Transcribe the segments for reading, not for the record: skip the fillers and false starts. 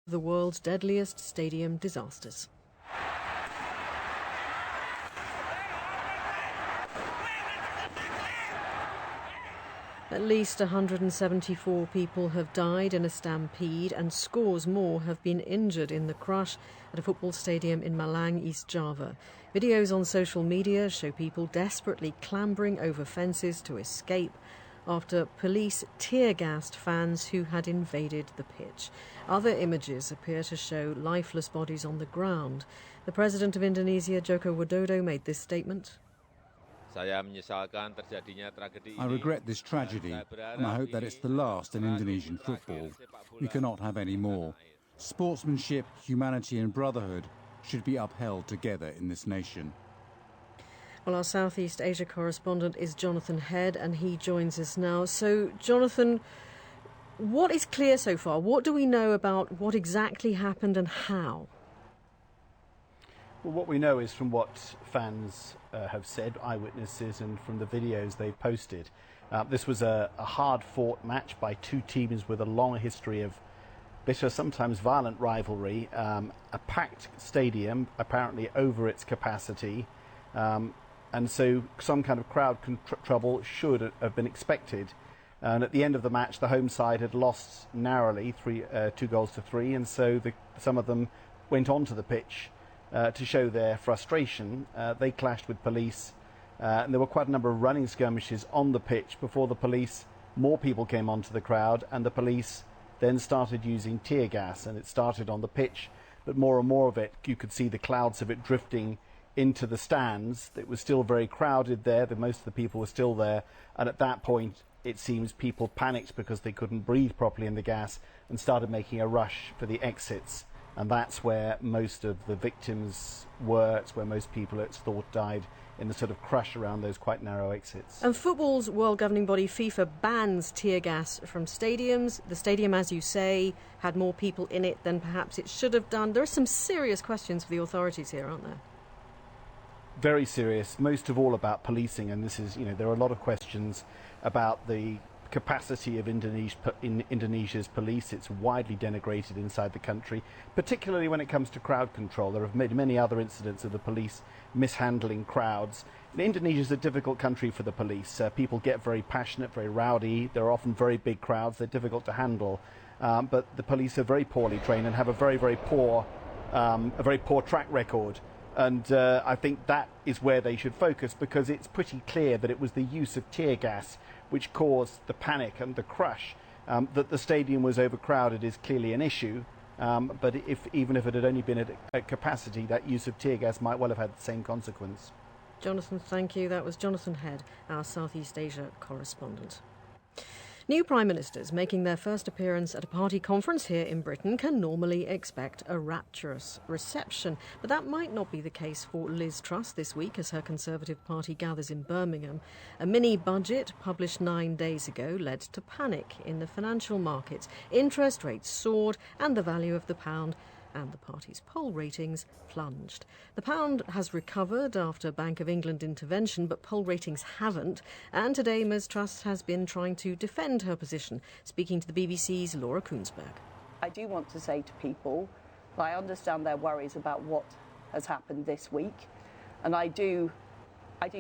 The world's deadliest stadium disasters. At least 174 people have died in a stampede and scores more have been injured in the crash at a football stadium in Malang, East Java. Videos on social media show people desperately clambering over fences to escape after police tear-gassed fans who had invaded the pitch. Other images appear to show lifeless bodies on the ground. The president of Indonesia, Joko Widodo, made this statement. I regret this tragedy, and I hope that it's the last in Indonesian football. We cannot have any more. Sportsmanship, humanity and brotherhood should be upheld together in this nation. Well, our Southeast Asia correspondent is Jonathan Head, and he joins us now. So, Jonathan, what is clear so far? What do we know about what exactly happened and how? Well, what we know is from what fans have said, eyewitnesses, and from the videos they posted. This was a hard-fought match by two teams with a long history of bitter, sometimes violent rivalry. A packed stadium, apparently over its capacity. And so some kind of crowd trouble should have been expected. And at the end of the match, the home side had lost narrowly, 2-3, and so some of them went onto the pitch to show their frustration. They clashed with police, and there were quite a number of running skirmishes on the pitch before more people came onto the crowd, and the police then started using tear gas, and it started on the pitch, but more and more of it, you could see the clouds of it drifting into the stands. It was still very crowded there, most of the people were still there, and at that point it seems people panicked because they couldn't breathe properly in the gas and started making a rush for the exits, and that's where most of the victims were. It's where most people, it's thought, died, in the sort of crush around those quite narrow exits. And football's world governing body FIFA bans tear gas from stadiums. The stadium, as you say, had more people in it than perhaps it should have done. There are some serious questions for the authorities here, aren't there? Very serious, most of all about policing, and this is, there are a lot of questions about the capacity of Indonesia's police. It's widely denigrated inside the country, particularly when it comes to crowd control. There have been many other incidents of the police mishandling crowds. Indonesia is a difficult country for the police. People get very passionate, very rowdy. There are often very big crowds. They're difficult to handle, but the police are very poorly trained and have a very poor track record. And I think that is where they should focus, because it's pretty clear that it was the use of tear gas which caused the panic and the crush. That the stadium was overcrowded is clearly an issue, but even if it had only been at capacity, that use of tear gas might well have had the same consequence. Jonathan, thank you. That was Jonathan Head, our Southeast Asia correspondent. New Prime Ministers making their first appearance at a party conference here in Britain can normally expect a rapturous reception. But that might not be the case for Liz Truss this week as her Conservative Party gathers in Birmingham. A mini-budget published 9 days ago led to panic in the financial markets. Interest rates soared and the value of the pound and the party's poll ratings plunged. The pound has recovered after Bank of England intervention, but poll ratings haven't. And today, Ms Truss has been trying to defend her position, speaking to the BBC's Laura Koonsberg. I do want to say to people that I understand their worries about what has happened this week, and I do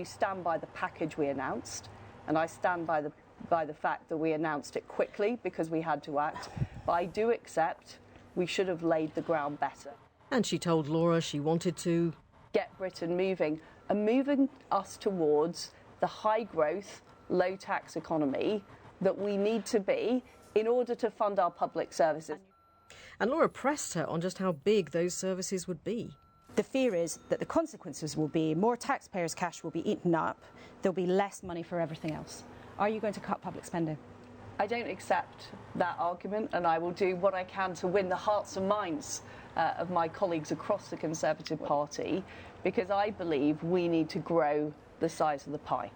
stand by the package we announced, and I stand by the fact that we announced it quickly because we had to act. But I do accept we should have laid the ground better. And she told Laura she wanted to get Britain moving and moving us towards the high growth, low tax economy that we need to be in order to fund our public services. And Laura pressed her on just how big those services would be. The fear is that the consequences will be more taxpayers' cash will be eaten up, there'll be less money for everything else. Are you going to cut public spending? I don't accept that argument, and I will do what I can to win the hearts and minds of my colleagues across the Conservative Party, because I believe we need to grow the size of the pie.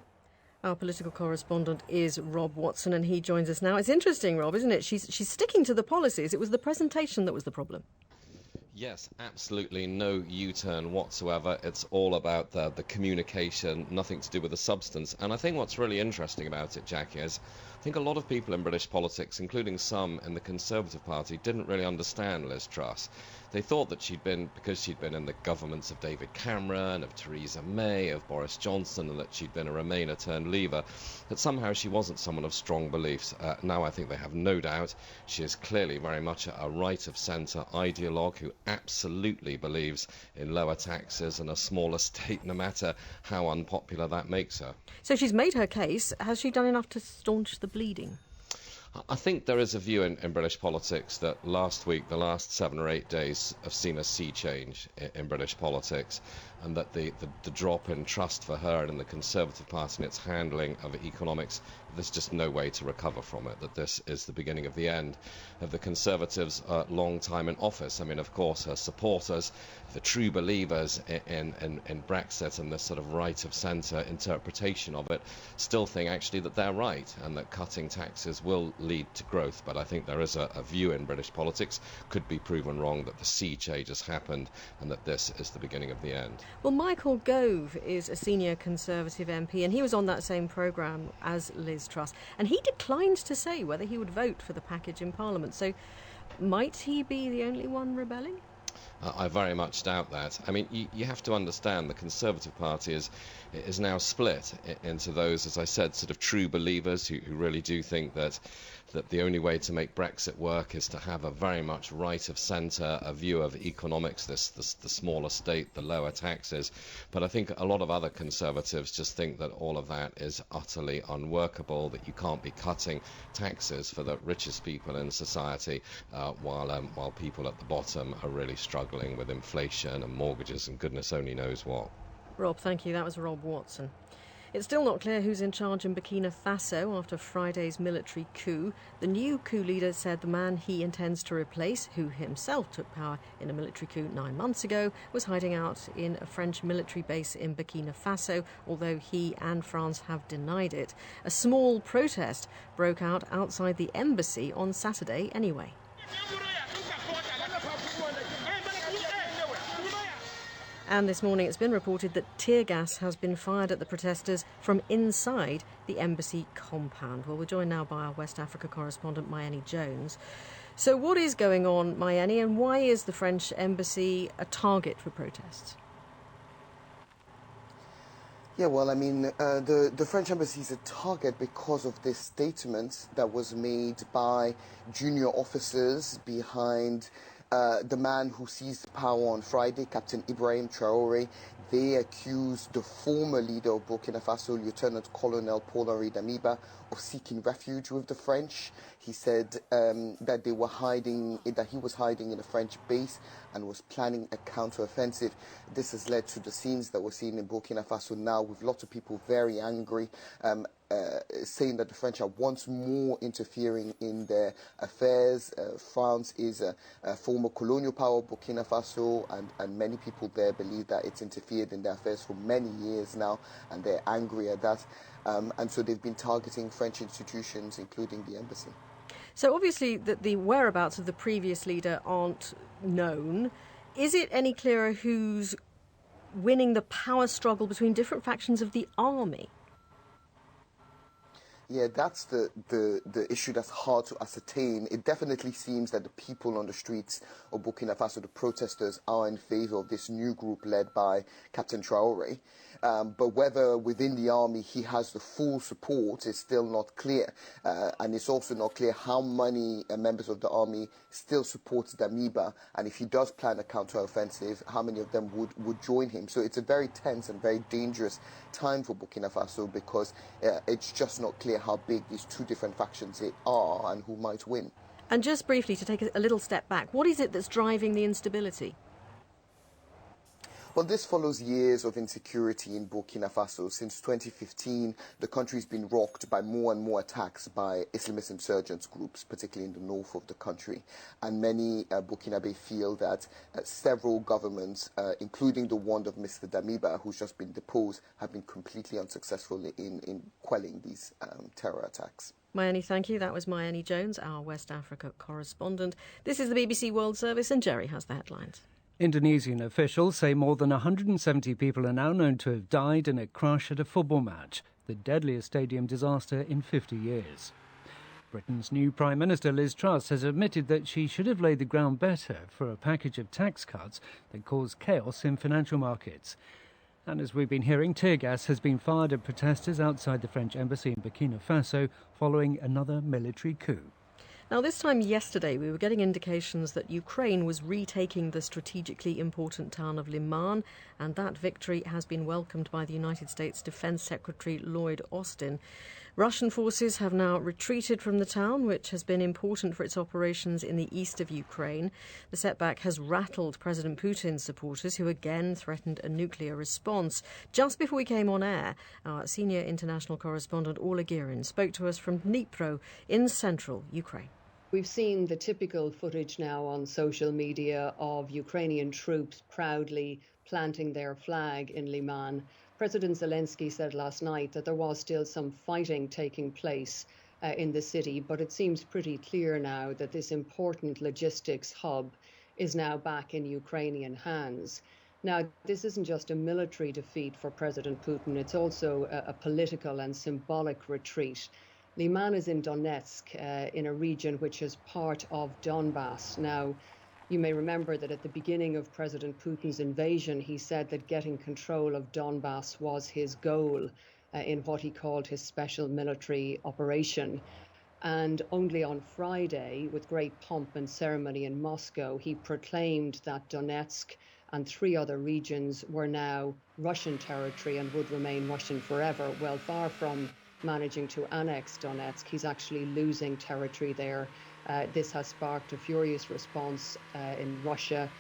Our political correspondent is Rob Watson, and he joins us now. It's interesting, Rob, isn't it? She's sticking to the policies. It was the presentation that was the problem. Yes, absolutely no U-turn whatsoever. It's all about the communication, nothing to do with the substance. And I think what's really interesting about it, Jackie, is think a lot of people in British politics, including some in the Conservative Party, didn't really understand Liz Truss. They thought that because she'd been in the governments of David Cameron, of Theresa May, of Boris Johnson, and that she'd been a Remainer turned Leaver, that somehow she wasn't someone of strong beliefs. Now I think they have no doubt she is clearly very much a right-of-centre ideologue who absolutely believes in lower taxes and a smaller state, no matter how unpopular that makes her. So she's made her case. Has she done enough to staunch the bleeding? I think there is a view in British politics that last week, the last 7 or 8 days, have seen a sea change in British politics, and that the drop in trust for her and in the Conservative Party and its handling of economics, there's just no way to recover from it, that this is the beginning of the end of the Conservatives' long time in office. I mean, of course, her supporters, the true believers in Brexit and this sort of right-of-centre interpretation of it, still think actually that they're right and that cutting taxes will lead to growth. But I think there is a view in British politics, could be proven wrong, that the sea change has happened and that this is the beginning of the end. Well, Michael Gove is a senior Conservative MP, and he was on that same programme as Liz Truss, and he declined to say whether he would vote for the package in Parliament. So might he be the only one rebelling? I very much doubt that. I mean, you have to understand the Conservative Party is now split into those, as I said, sort of true believers who really do think that the only way to make Brexit work is to have a very much right-of-centre, a view of economics, the smaller state, the lower taxes. But I think a lot of other Conservatives just think that all of that is utterly unworkable, that you can't be cutting taxes for the richest people in society while people at the bottom are really struggling with inflation and mortgages and goodness only knows what. Rob, thank you. That was Rob Watson. It's still not clear who's in charge in Burkina Faso after Friday's military coup. The new coup leader said the man he intends to replace, who himself took power in a military coup 9 months ago, was hiding out in a French military base in Burkina Faso, although he and France have denied it. A small protest broke out outside the embassy on Saturday anyway. And this morning it's been reported that tear gas has been fired at the protesters from inside the embassy compound. Well, we're joined now by our West Africa correspondent, Mayeni Jones. So what is going on, Mayeni, and why is the French embassy a target for protests? Yeah, well, I mean, the French embassy is a target because of this statement that was made by junior officers behind the man who seized power on Friday, Captain Ibrahim Traoré. They accused the former leader of Burkina Faso, Lieutenant Colonel Paul-Henri Damiba, of seeking refuge with the French. He said that he was hiding in a French base and was planning a counter-offensive. This has led to the scenes that we're seeing in Burkina Faso now, with lots of people very angry, saying that the French are once more interfering in their affairs. France is a former colonial power of Burkina Faso, and many people there believe that it's interfered in their affairs for many years now, and they're angry at that. And so they've been targeting French institutions, including the embassy. So obviously the whereabouts of the previous leader aren't known. Is it any clearer who's winning the power struggle between different factions of the army? Yeah, that's the issue that's hard to ascertain. It definitely seems that the people on the streets of Burkina Faso, the protesters, are in favour of this new group led by Captain Traoré. But whether within the army he has the full support is still not clear. And it's also not clear how many members of the army still support Damiba. And if he does plan a counter-offensive, how many of them would join him. So it's a very tense and very dangerous time for Burkina Faso, because it's just not clear how big these two different factions are and who might win. And just briefly, to take a little step back, what is it that's driving the instability? Well, this follows years of insecurity in Burkina Faso. Since 2015, the country's been rocked by more and more attacks by Islamist insurgents groups, particularly in the north of the country. And many Burkinabe feel that several governments, including the one of Mr. Damiba, who's just been deposed, have been completely unsuccessful in quelling these terror attacks. Mayeni, thank you. That was Mayeni Jones, our West Africa correspondent. This is the BBC World Service, and Jerry has the headlines. Indonesian officials say more than 170 people are now known to have died in a crash at a football match, the deadliest stadium disaster in 50 years. Britain's new Prime Minister Liz Truss has admitted that she should have laid the ground better for a package of tax cuts that caused chaos in financial markets. And as we've been hearing, tear gas has been fired at protesters outside the French embassy in Burkina Faso following another military coup. Now, this time yesterday, we were getting indications that Ukraine was retaking the strategically important town of Liman, and that victory has been welcomed by the United States Defense Secretary Lloyd Austin. Russian forces have now retreated from the town, which has been important for its operations in the east of Ukraine. The setback has rattled President Putin's supporters, who again threatened a nuclear response. Just before we came on air, our senior international correspondent Orla Guerin spoke to us from Dnipro in central Ukraine. We've seen the typical footage now on social media of Ukrainian troops proudly planting their flag in Liman. President Zelensky said last night that there was still some fighting taking place in the city, but it seems pretty clear now that this important logistics hub is now back in Ukrainian hands. Now, this isn't just a military defeat for President Putin, it's also a political and symbolic retreat. Liman is in Donetsk, in a region which is part of Donbass. Now, you may remember that at the beginning of President Putin's invasion, he said that getting control of Donbass was his goal in what he called his special military operation. And only on Friday, with great pomp and ceremony in Moscow, he proclaimed that Donetsk and 3 other regions were now Russian territory and would remain Russian forever. Well, far from managing to annex Donetsk, he's actually losing territory there. This has sparked a furious response in Russia.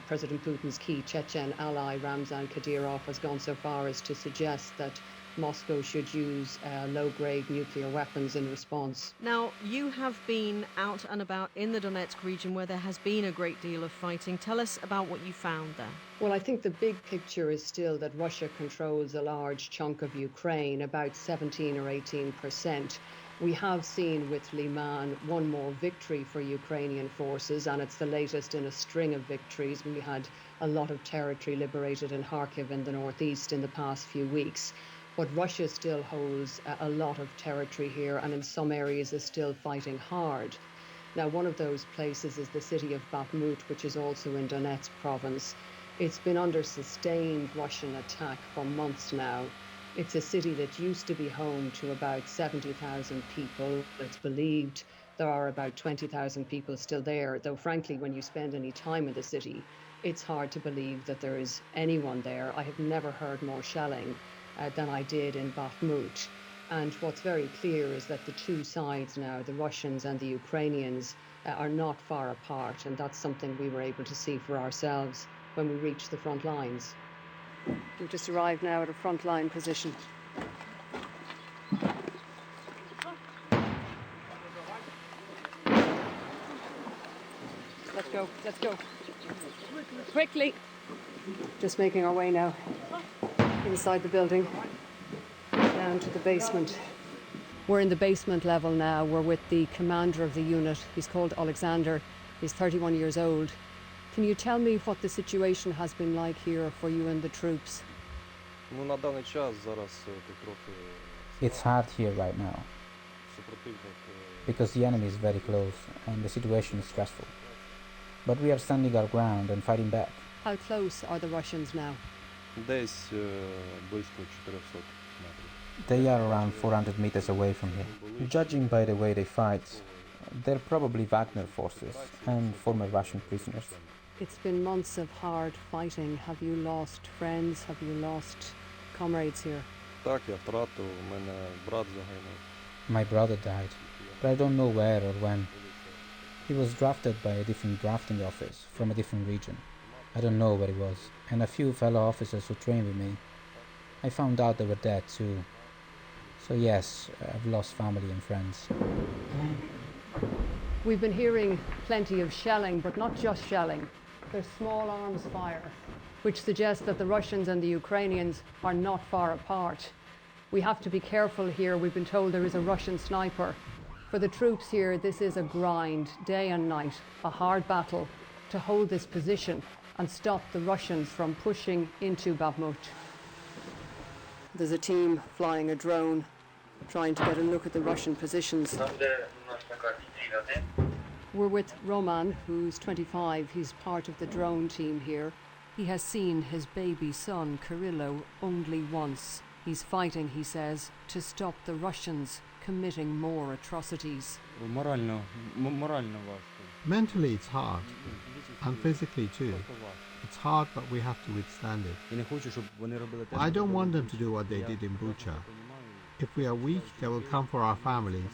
President Putin's key Chechen ally, Ramzan Kadyrov, has gone so far as to suggest that Moscow should use low-grade nuclear weapons in response. Now, you have been out and about in the Donetsk region where there has been a great deal of fighting. Tell us about what you found there. Well, I think the big picture is still that Russia controls a large chunk of Ukraine, about 17 or 18%. We have seen with Liman one more victory for Ukrainian forces, and it's the latest in a string of victories. We had a lot of territory liberated in Kharkiv in the northeast in the past few weeks. But Russia still holds a lot of territory here, and in some areas is still fighting hard. Now, one of those places is the city of Bakhmut, which is also in Donetsk province. It's been under sustained Russian attack for months now. It's a city that used to be home to about 70,000 people. It's believed there are about 20,000 people still there, though frankly, when you spend any time in the city, it's hard to believe that there is anyone there. I have never heard more shelling than I did in Bakhmut. And what's very clear is that the two sides now, the Russians and the Ukrainians, are not far apart, and that's something we were able to see for ourselves when we reached the front lines. We've just arrived now at a frontline position. Let's go. Quickly. Just making our way now inside the building, down to the basement. We're in the basement level now. We're with the commander of the unit. He's called Alexander. He's 31 years old. Can you tell me what the situation has been like here for you and the troops? It's hard here right now because the enemy is very close and the situation is stressful. But we are standing our ground and fighting back. How close are the Russians now? They are around 400 meters away from here. Judging by the way they fight, they're probably Wagner forces and former Russian prisoners. It's been months of hard fighting. Have you lost friends? Have you lost comrades here? My brother died, but I don't know where or when. He was drafted by a different drafting office from a different region. I don't know where he was, and a few fellow officers who trained with me. I found out they were dead too. So yes, I've lost family and friends. We've been hearing plenty of shelling, but not just shelling. There's small arms fire, which suggests that the Russians and the Ukrainians are not far apart. We have to be careful here. We've been told there is a Russian sniper. For the troops here, this is a grind, day and night, a hard battle to hold this position and stop the Russians from pushing into Bakhmut. There's a team flying a drone trying to get a look at the Russian positions. We're with Roman, who's 25. He's part of the drone team here. He has seen his baby son, Kirillo, only once. He's fighting, he says, to stop the Russians committing more atrocities. Mentally it's hard, and physically too. It's hard, but we have to withstand it. I don't want them to do what they did in Bucha. If we are weak, they will come for our families.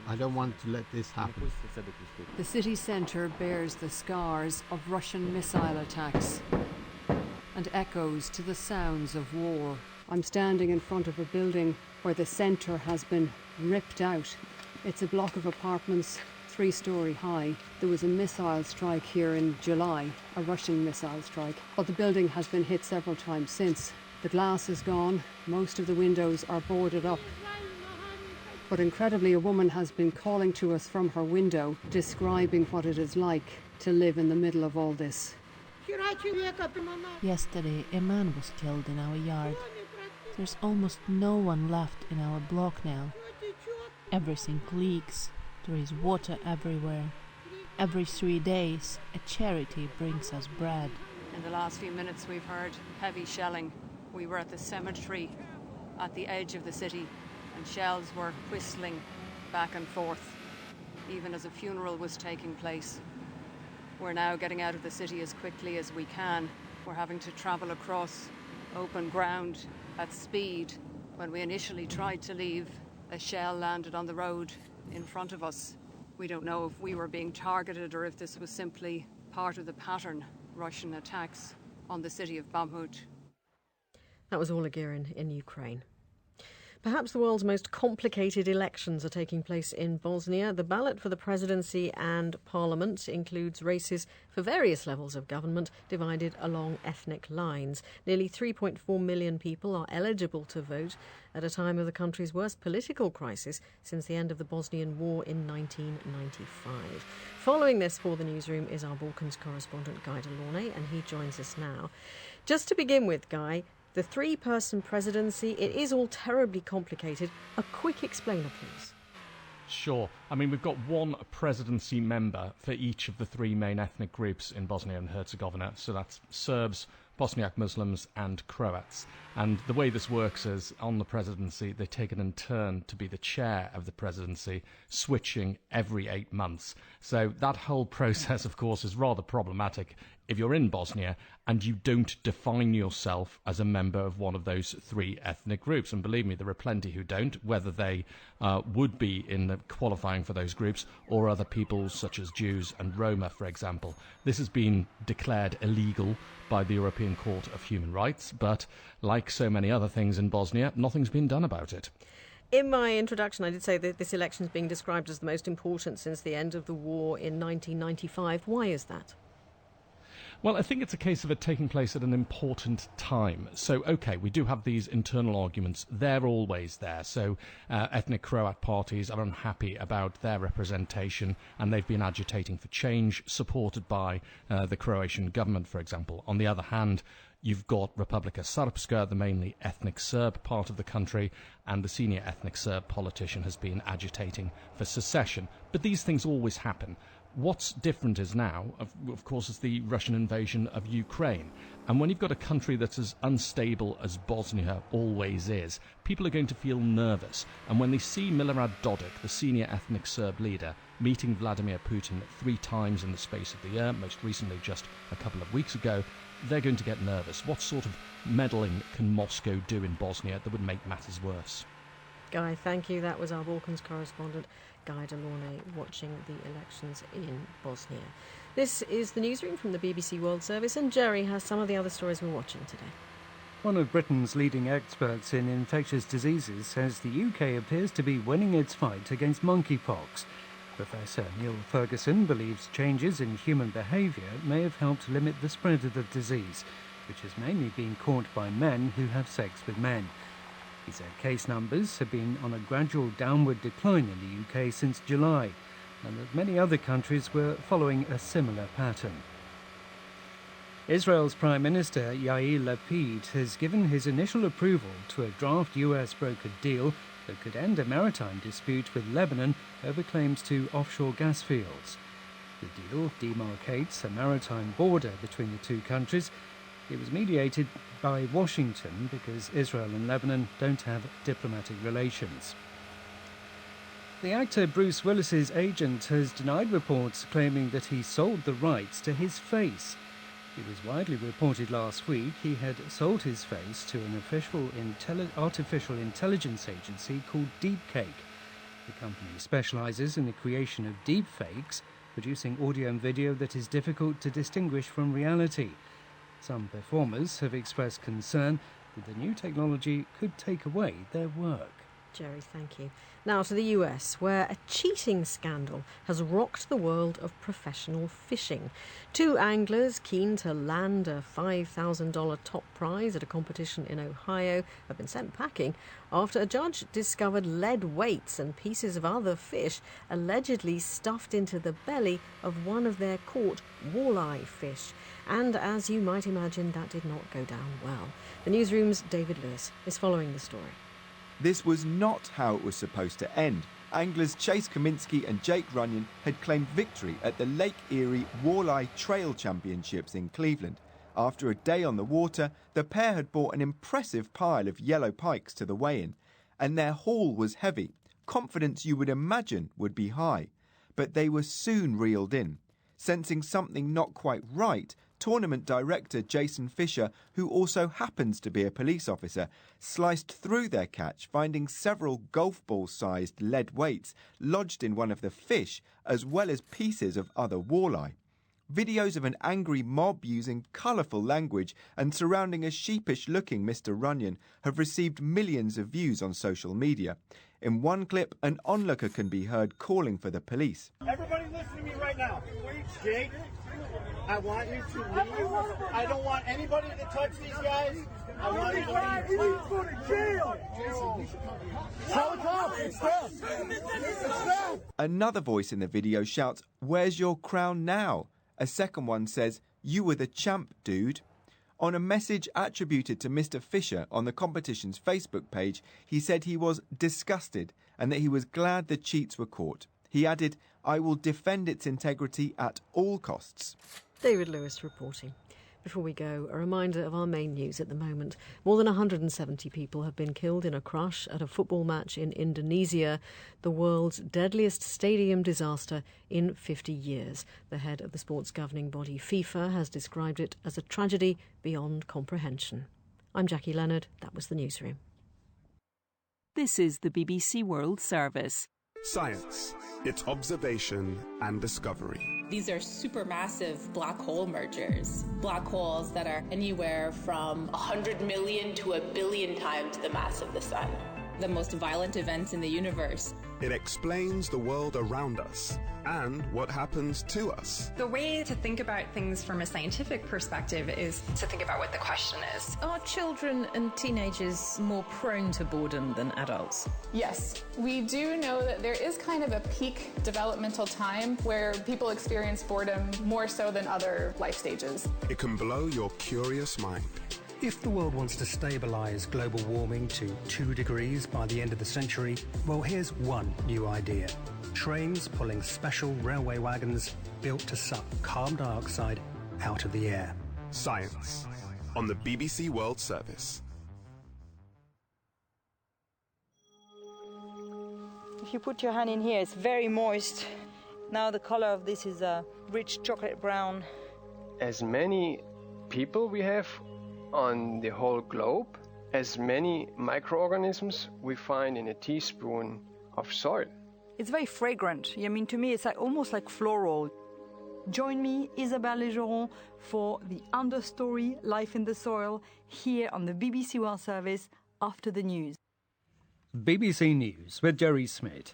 I don't want to let this happen. The city centre bears the scars of Russian missile attacks and echoes to the sounds of war. I'm standing in front of a building where the centre has been ripped out. It's a block of apartments, 3-storey high. There was a missile strike here in July, a Russian missile strike, but the building has been hit several times since. The glass is gone, most of the windows are boarded up. But incredibly, a woman has been calling to us from her window, describing what it is like to live in the middle of all this. Yesterday, a man was killed in our yard. There's almost no one left in our block now. Everything leaks. There is water everywhere. Every 3 days, a charity brings us bread. In the last few minutes, we've heard heavy shelling. We were at the cemetery at the edge of the city, and shells were whistling back and forth, even as a funeral was taking place. We're now getting out of the city as quickly as we can. We're having to travel across open ground at speed. When we initially tried to leave, a shell landed on the road in front of us. We don't know if we were being targeted or if this was simply part of the pattern, Russian attacks on the city of Bamhut. That was Ola Girin in Ukraine. Perhaps the world's most complicated elections are taking place in Bosnia. The ballot for the presidency and parliament includes races for various levels of government divided along ethnic lines. Nearly 3.4 million people are eligible to vote at a time of the country's worst political crisis since the end of the Bosnian War in 1995. Following this for the newsroom is our Balkans correspondent Guy Delaunay, and he joins us now. Just to begin with, Guy, the 3-person presidency, it is all terribly complicated. A quick explainer, please. Sure. I mean, we've got one presidency member for each of the 3 main ethnic groups in Bosnia and Herzegovina. So that's Serbs, Bosniak Muslims and Croats. And the way this works is, on the presidency, they take it in turn to be the chair of the presidency, switching every 8 months. So that whole process, of course, is rather problematic if you're in Bosnia and you don't define yourself as a member of one of those 3 ethnic groups. And believe me, there are plenty who don't, whether they would be in qualifying for those groups or other peoples such as Jews and Roma, for example. This has been declared illegal by the European Court of Human Rights, but like so many other things in Bosnia, nothing's been done about it. In my introduction, I did say that this election is being described as the most important since the end of the war in 1995. Why is that? Well, I think it's a case of it taking place at an important time. So, OK, we do have these internal arguments. They're always there. So ethnic Croat parties are unhappy about their representation and they've been agitating for change, supported by the Croatian government, for example. On the other hand, you've got Republika Srpska, the mainly ethnic Serb part of the country, and the senior ethnic Serb politician has been agitating for secession. But these things always happen. What's different is now, of course, is the Russian invasion of Ukraine. And when you've got a country that's as unstable as Bosnia always is, people are going to feel nervous. And when they see Milorad Dodik, the senior ethnic Serb leader, meeting Vladimir Putin 3 times in the space of the year, most recently just a couple of weeks ago, they're going to get nervous. What sort of meddling can Moscow do in Bosnia that would make matters worse? Guy, thank you. That was our Balkans correspondent, Guy Delaunay, watching the elections in Bosnia. This is the newsroom from the BBC World Service, and Jerry has some of the other stories we're watching today. One of Britain's leading experts in infectious diseases says the UK appears to be winning its fight against monkeypox. Professor Neil Ferguson believes changes in human behaviour may have helped limit the spread of the disease, which has mainly been caught by men who have sex with men. He said case numbers have been on a gradual downward decline in the UK since July, and that many other countries were following a similar pattern. Israel's Prime Minister Yair Lapid has given his initial approval to a draft US brokered deal that could end a maritime dispute with Lebanon over claims to offshore gas fields. The deal demarcates a maritime border between the two countries. It was mediated by Washington because Israel and Lebanon don't have diplomatic relations. The actor Bruce Willis's agent has denied reports claiming that he sold the rights to his face. It was widely reported last week he had sold his face to an official artificial intelligence agency called Deepcake. The company specialises in the creation of deep fakes, producing audio and video that is difficult to distinguish from reality. Some performers have expressed concern that the new technology could take away their work. Jerry, thank you. Now to the US, where a cheating scandal has rocked the world of professional fishing. Two anglers keen to land a $5,000 top prize at a competition in Ohio have been sent packing after a judge discovered lead weights and pieces of other fish allegedly stuffed into the belly of one of their caught walleye fish. And as you might imagine, that did not go down well. The newsroom's David Lewis is following the story. This was not how it was supposed to end. Anglers Chase Kaminsky and Jake Runyon had claimed victory at the Lake Erie Walleye Trail Championships in Cleveland. After a day on the water, the pair had brought an impressive pile of yellow pikes to the weigh-in, and their haul was heavy. Confidence you would imagine would be high. But they were soon reeled in. Sensing something not quite right, tournament director Jason Fisher, who also happens to be a police officer, sliced through their catch, finding several golf ball-sized lead weights lodged in one of the fish, as well as pieces of other walleye. Videos of an angry mob using colourful language and surrounding a sheepish-looking Mr. Runyon have received millions of views on social media. In one clip, an onlooker can be heard calling for the police. Everybody listen to me right now. Jake, I want you to leave. I don't want anybody to touch these guys. I want you to leave. You need to go to jail. Tell the cops. It's them. Another voice in the video shouts, "Where's your crown now?" A second one says, "You were the champ, dude." On a message attributed to Mr. Fisher on the competition's Facebook page, he said he was disgusted and that he was glad the cheats were caught. He added, "I will defend its integrity at all costs." David Lewis reporting. Before we go, a reminder of our main news at the moment. More than 170 people have been killed in a crash at a football match in Indonesia, the world's deadliest stadium disaster in 50 years. The head of the sports governing body FIFA has described it as a tragedy beyond comprehension. I'm Jackie Leonard. That was the newsroom. This is the BBC World Service. Science, its observation and discovery. These are supermassive black hole mergers. Black holes that are anywhere from 100 million to 1 billion times the mass of the sun. The most violent events in the universe. It explains the world around us and what happens to us. The way to think about things from a scientific perspective is to think about what the question is. Are children and teenagers more prone to boredom than adults? Yes, we do know that there is kind of a peak developmental time where people experience boredom more so than other life stages. It can blow your curious mind. If the world wants to stabilise global warming to 2 degrees by the end of the century, well, here's one new idea. Trains pulling special railway wagons built to suck carbon dioxide out of the air. Science on the BBC World Service. If you put your hand in here, it's very moist. Now the color of this is a rich chocolate brown. As many people we have on the whole globe, as many microorganisms we find in a teaspoon of soil. It's very fragrant. I mean, to me, it's like almost like floral. Join me, Isabelle Legeron, for the Understory, Life in the Soil, here on the BBC World Service after the news. BBC News with Jerry Smith.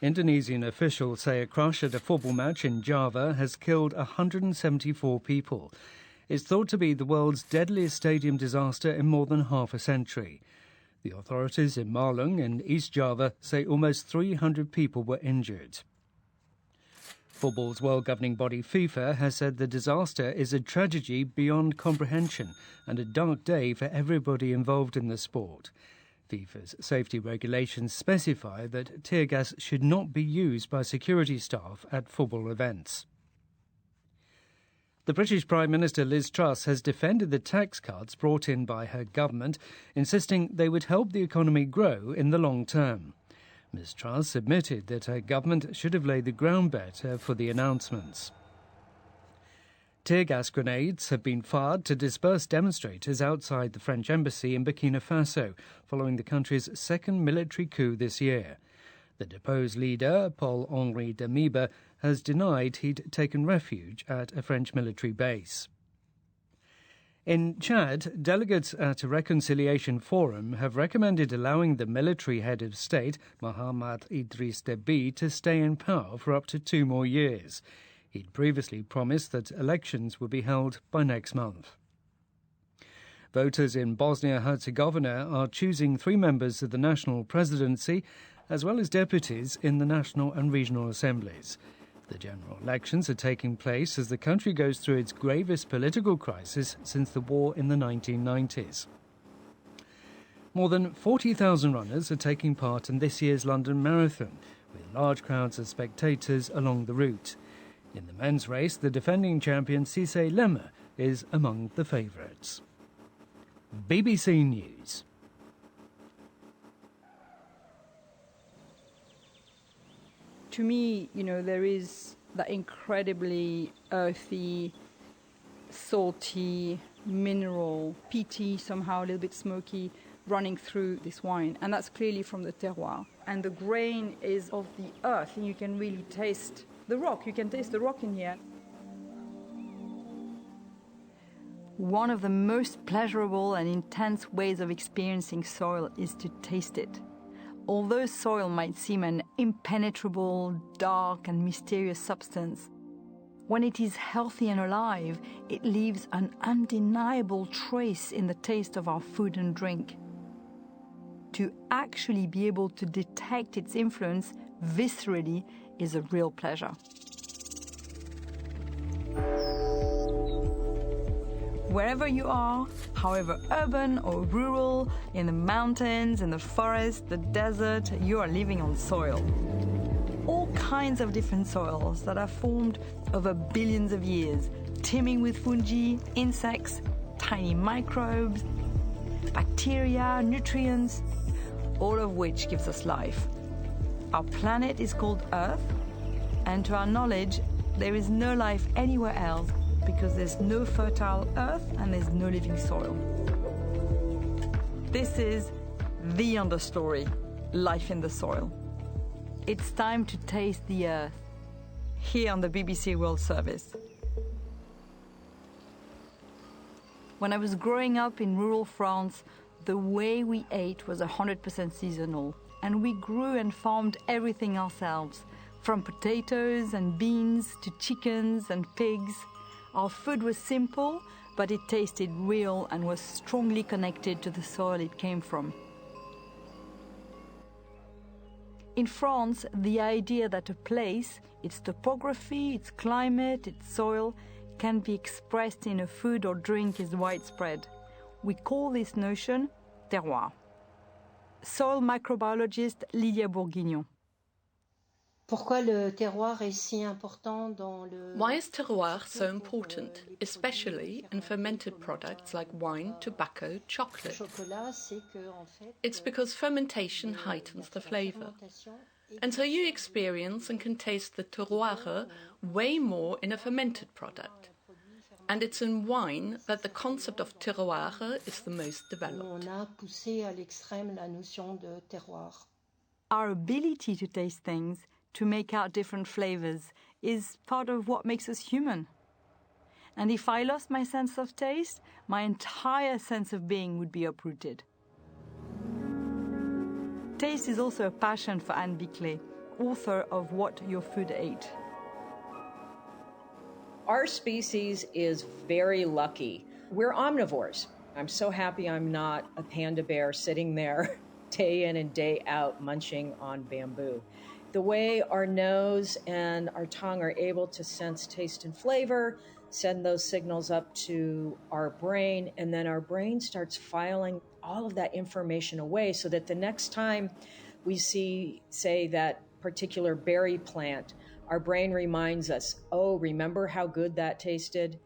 Indonesian officials say a crash at a football match in Java has killed 174 people. It's thought to be the world's deadliest stadium disaster in more than half a century. The authorities in Malung in East Java say almost 300 people were injured. Football's world governing body FIFA has said the disaster is a tragedy beyond comprehension and a dark day for everybody involved in the sport. FIFA's safety regulations specify that tear gas should not be used by security staff at football events. The British Prime Minister Liz Truss has defended the tax cuts brought in by her government, insisting they would help the economy grow in the long term. Ms Truss admitted that her government should have laid the ground better for the announcements. Tear gas grenades have been fired to disperse demonstrators outside the French embassy in Burkina Faso, following the country's second military coup this year. The deposed leader, Paul-Henri Damiba, has denied he'd taken refuge at a French military base. In Chad, delegates at a reconciliation forum have recommended allowing the military head of state, Mahamat Idriss Deby, to stay in power for up to 2 more years. He'd previously promised that elections would be held by next month. Voters in Bosnia-Herzegovina are choosing 3 members of the national presidency, as well as deputies in the national and regional assemblies. The general elections are taking place as the country goes through its gravest political crisis since the war in the 1990s. More than 40,000 runners are taking part in this year's London Marathon, with large crowds of spectators along the route. In the men's race, the defending champion Cissé Lemmer is among the favourites. BBC News. To me, there is that incredibly earthy, salty, mineral, peaty, somehow a little bit smoky, running through this wine. And that's clearly from the terroir. And the grain is of the earth, and you can really taste the rock. You can taste the rock in here. One of the most pleasurable and intense ways of experiencing soil is to taste it. Although soil might seem an impenetrable, dark and mysterious substance, when it is healthy and alive, it leaves an undeniable trace in the taste of our food and drink. To actually be able to detect its influence viscerally is a real pleasure. Wherever you are, however urban or rural, in the mountains, in the forest, the desert, you are living on soil. All kinds of different soils that are formed over billions of years, teeming with fungi, insects, tiny microbes, bacteria, nutrients, all of which gives us life. Our planet is called Earth, and to our knowledge, there is no life anywhere else because there's no fertile earth and there's no living soil. This is the understory, life in the soil. It's time to taste the earth, here on the BBC World Service. When I was growing up in rural France, the way we ate was 100% seasonal, and we grew and farmed everything ourselves, from potatoes and beans to chickens and pigs. Our food was simple, but it tasted real and was strongly connected to the soil it came from. In France, the idea that a place, its topography, its climate, its soil, can be expressed in a food or drink is widespread. We call this notion terroir. Soil microbiologist Lydia Bourguignon. Why is terroir so important, especially in fermented products like wine, tobacco, chocolate? It's because fermentation heightens the flavour. And so you experience and can taste the terroir way more in a fermented product. And it's in wine that the concept of terroir is the most developed. Our ability to taste things, to make out different flavors, is part of what makes us human. And if I lost my sense of taste, my entire sense of being would be uprooted. Taste is also a passion for Anne Bickley, author of What Your Food Ate. Our species is very lucky. We're omnivores. I'm so happy I'm not a panda bear sitting there day in and day out munching on bamboo. The way our nose and our tongue are able to sense taste and flavor, send those signals up to our brain, and then our brain starts filing all of that information away so that the next time we see, say, that particular berry plant, our brain reminds us, oh, remember how good that tasted?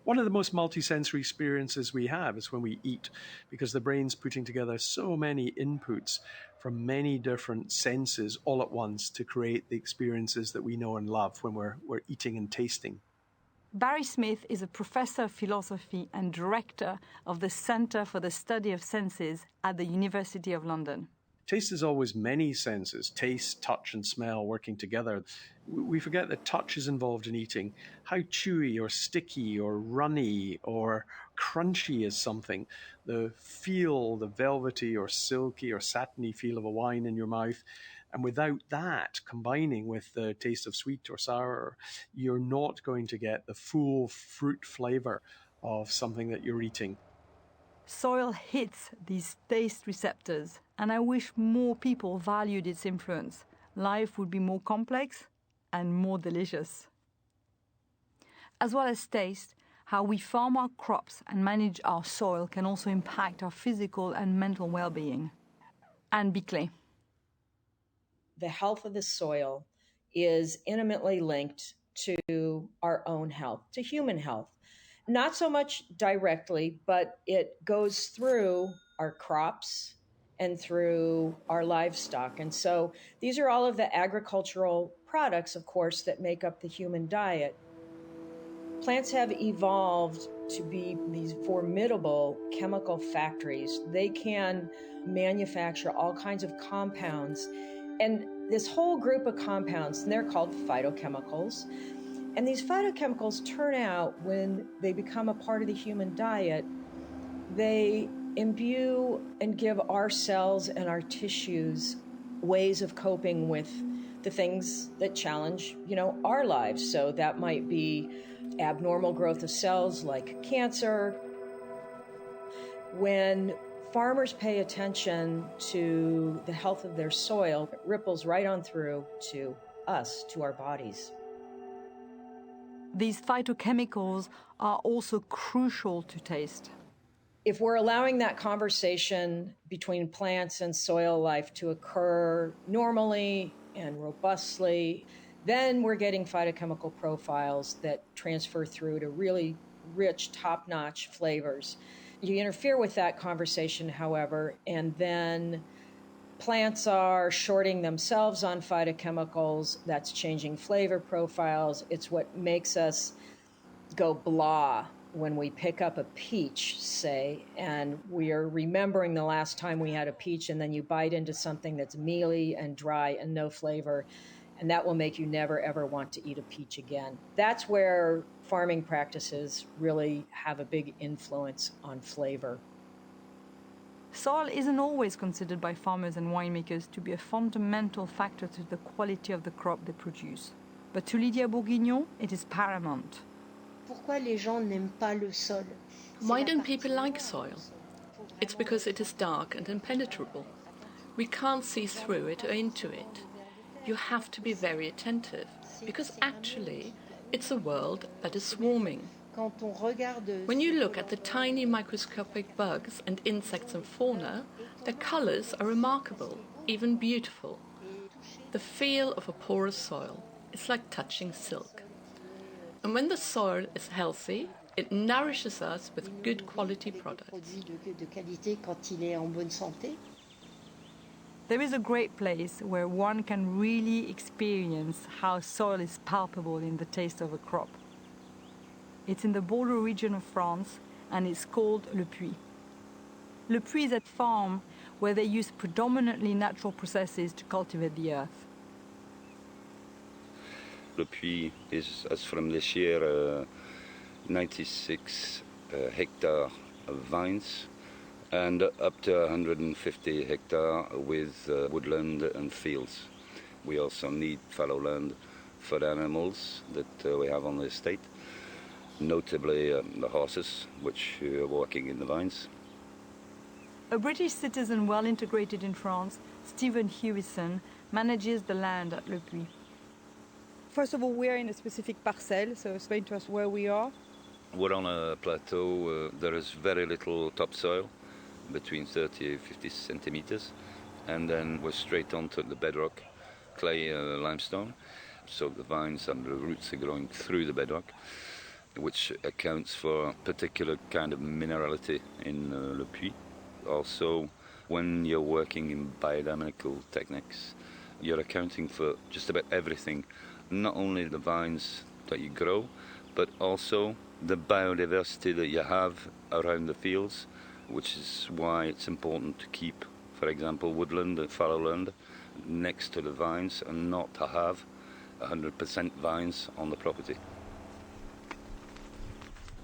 One of the most multisensory experiences we have is when we eat, because the brain's putting together so many inputs from many different senses all at once to create the experiences that we know and love when we're eating and tasting. Barry Smith is a professor of philosophy and director of the Centre for the Study of Senses at the University of London. Taste is always many senses, taste, touch, and smell working together. We forget that touch is involved in eating. How chewy or sticky or runny or crunchy is something. The feel, the velvety or silky or satiny feel of a wine in your mouth. And without that combining with the taste of sweet or sour, you're not going to get the full fruit flavor of something that you're eating. Soil hits these taste receptors, and I wish more people valued its influence. Life would be more complex and more delicious. As well as taste, how we farm our crops and manage our soil can also impact our physical and mental well-being. Anne Bickley. The health of the soil is intimately linked to our own health, to human health. Not so much directly, but it goes through our crops and through our livestock. And so these are all of the agricultural products, of course, that make up the human diet. Plants have evolved to be these formidable chemical factories. They can manufacture all kinds of compounds. And this whole group of compounds, and they're called phytochemicals. And these phytochemicals turn out, when they become a part of the human diet, they imbue and give our cells and our tissues ways of coping with the things that challenge, our lives. So that might be abnormal growth of cells like cancer. When farmers pay attention to the health of their soil, it ripples right on through to us, to our bodies. These phytochemicals are also crucial to taste. If we're allowing that conversation between plants and soil life to occur normally and robustly, then we're getting phytochemical profiles that transfer through to really rich, top-notch flavors. You interfere with that conversation, however, and then plants are shorting themselves on phytochemicals. That's changing flavor profiles. It's what makes us go blah when we pick up a peach, say, and we are remembering the last time we had a peach, and then you bite into something that's mealy and dry and no flavor, and that will make you never, ever want to eat a peach again. That's where farming practices really have a big influence on flavor. Soil isn't always considered by farmers and winemakers to be a fundamental factor to the quality of the crop they produce. But to Lydia Bourguignon, it is paramount. Why don't people like soil? It's because it is dark and impenetrable. We can't see through it or into it. You have to be very attentive, because actually it's a world that is swarming. When you look at the tiny microscopic bugs and insects and fauna, their colors are remarkable, even beautiful. The feel of a porous soil is like touching silk. And when the soil is healthy, it nourishes us with good quality products. There is a great place where one can really experience how soil is palpable in the taste of a crop. It's in the border region of France, and it's called Le Puy. Le Puy is a farm where they use predominantly natural processes to cultivate the earth. Le Puy is, as from this year, 96 hectares of vines and up to 150 hectares with woodland and fields. We also need fallow land for the animals that we have on the estate, notably the horses, which are walking in the vines. A British citizen well integrated in France, Stephen Hewison, manages the land at Le Puy. First of all, we are in a specific parcel, so explain to us where we are. We're on a plateau. There is very little topsoil. between 30 and 50 centimeters, and then we're straight onto the bedrock, clay limestone. So the vines and the roots are growing through the bedrock, which accounts for a particular kind of minerality in Le Puy. Also, when you're working in biodynamical techniques, you're accounting for just about everything, not only the vines that you grow, but also the biodiversity that you have around the fields, which is why it's important to keep, for example, woodland and fallowland next to the vines and not to have 100% vines on the property.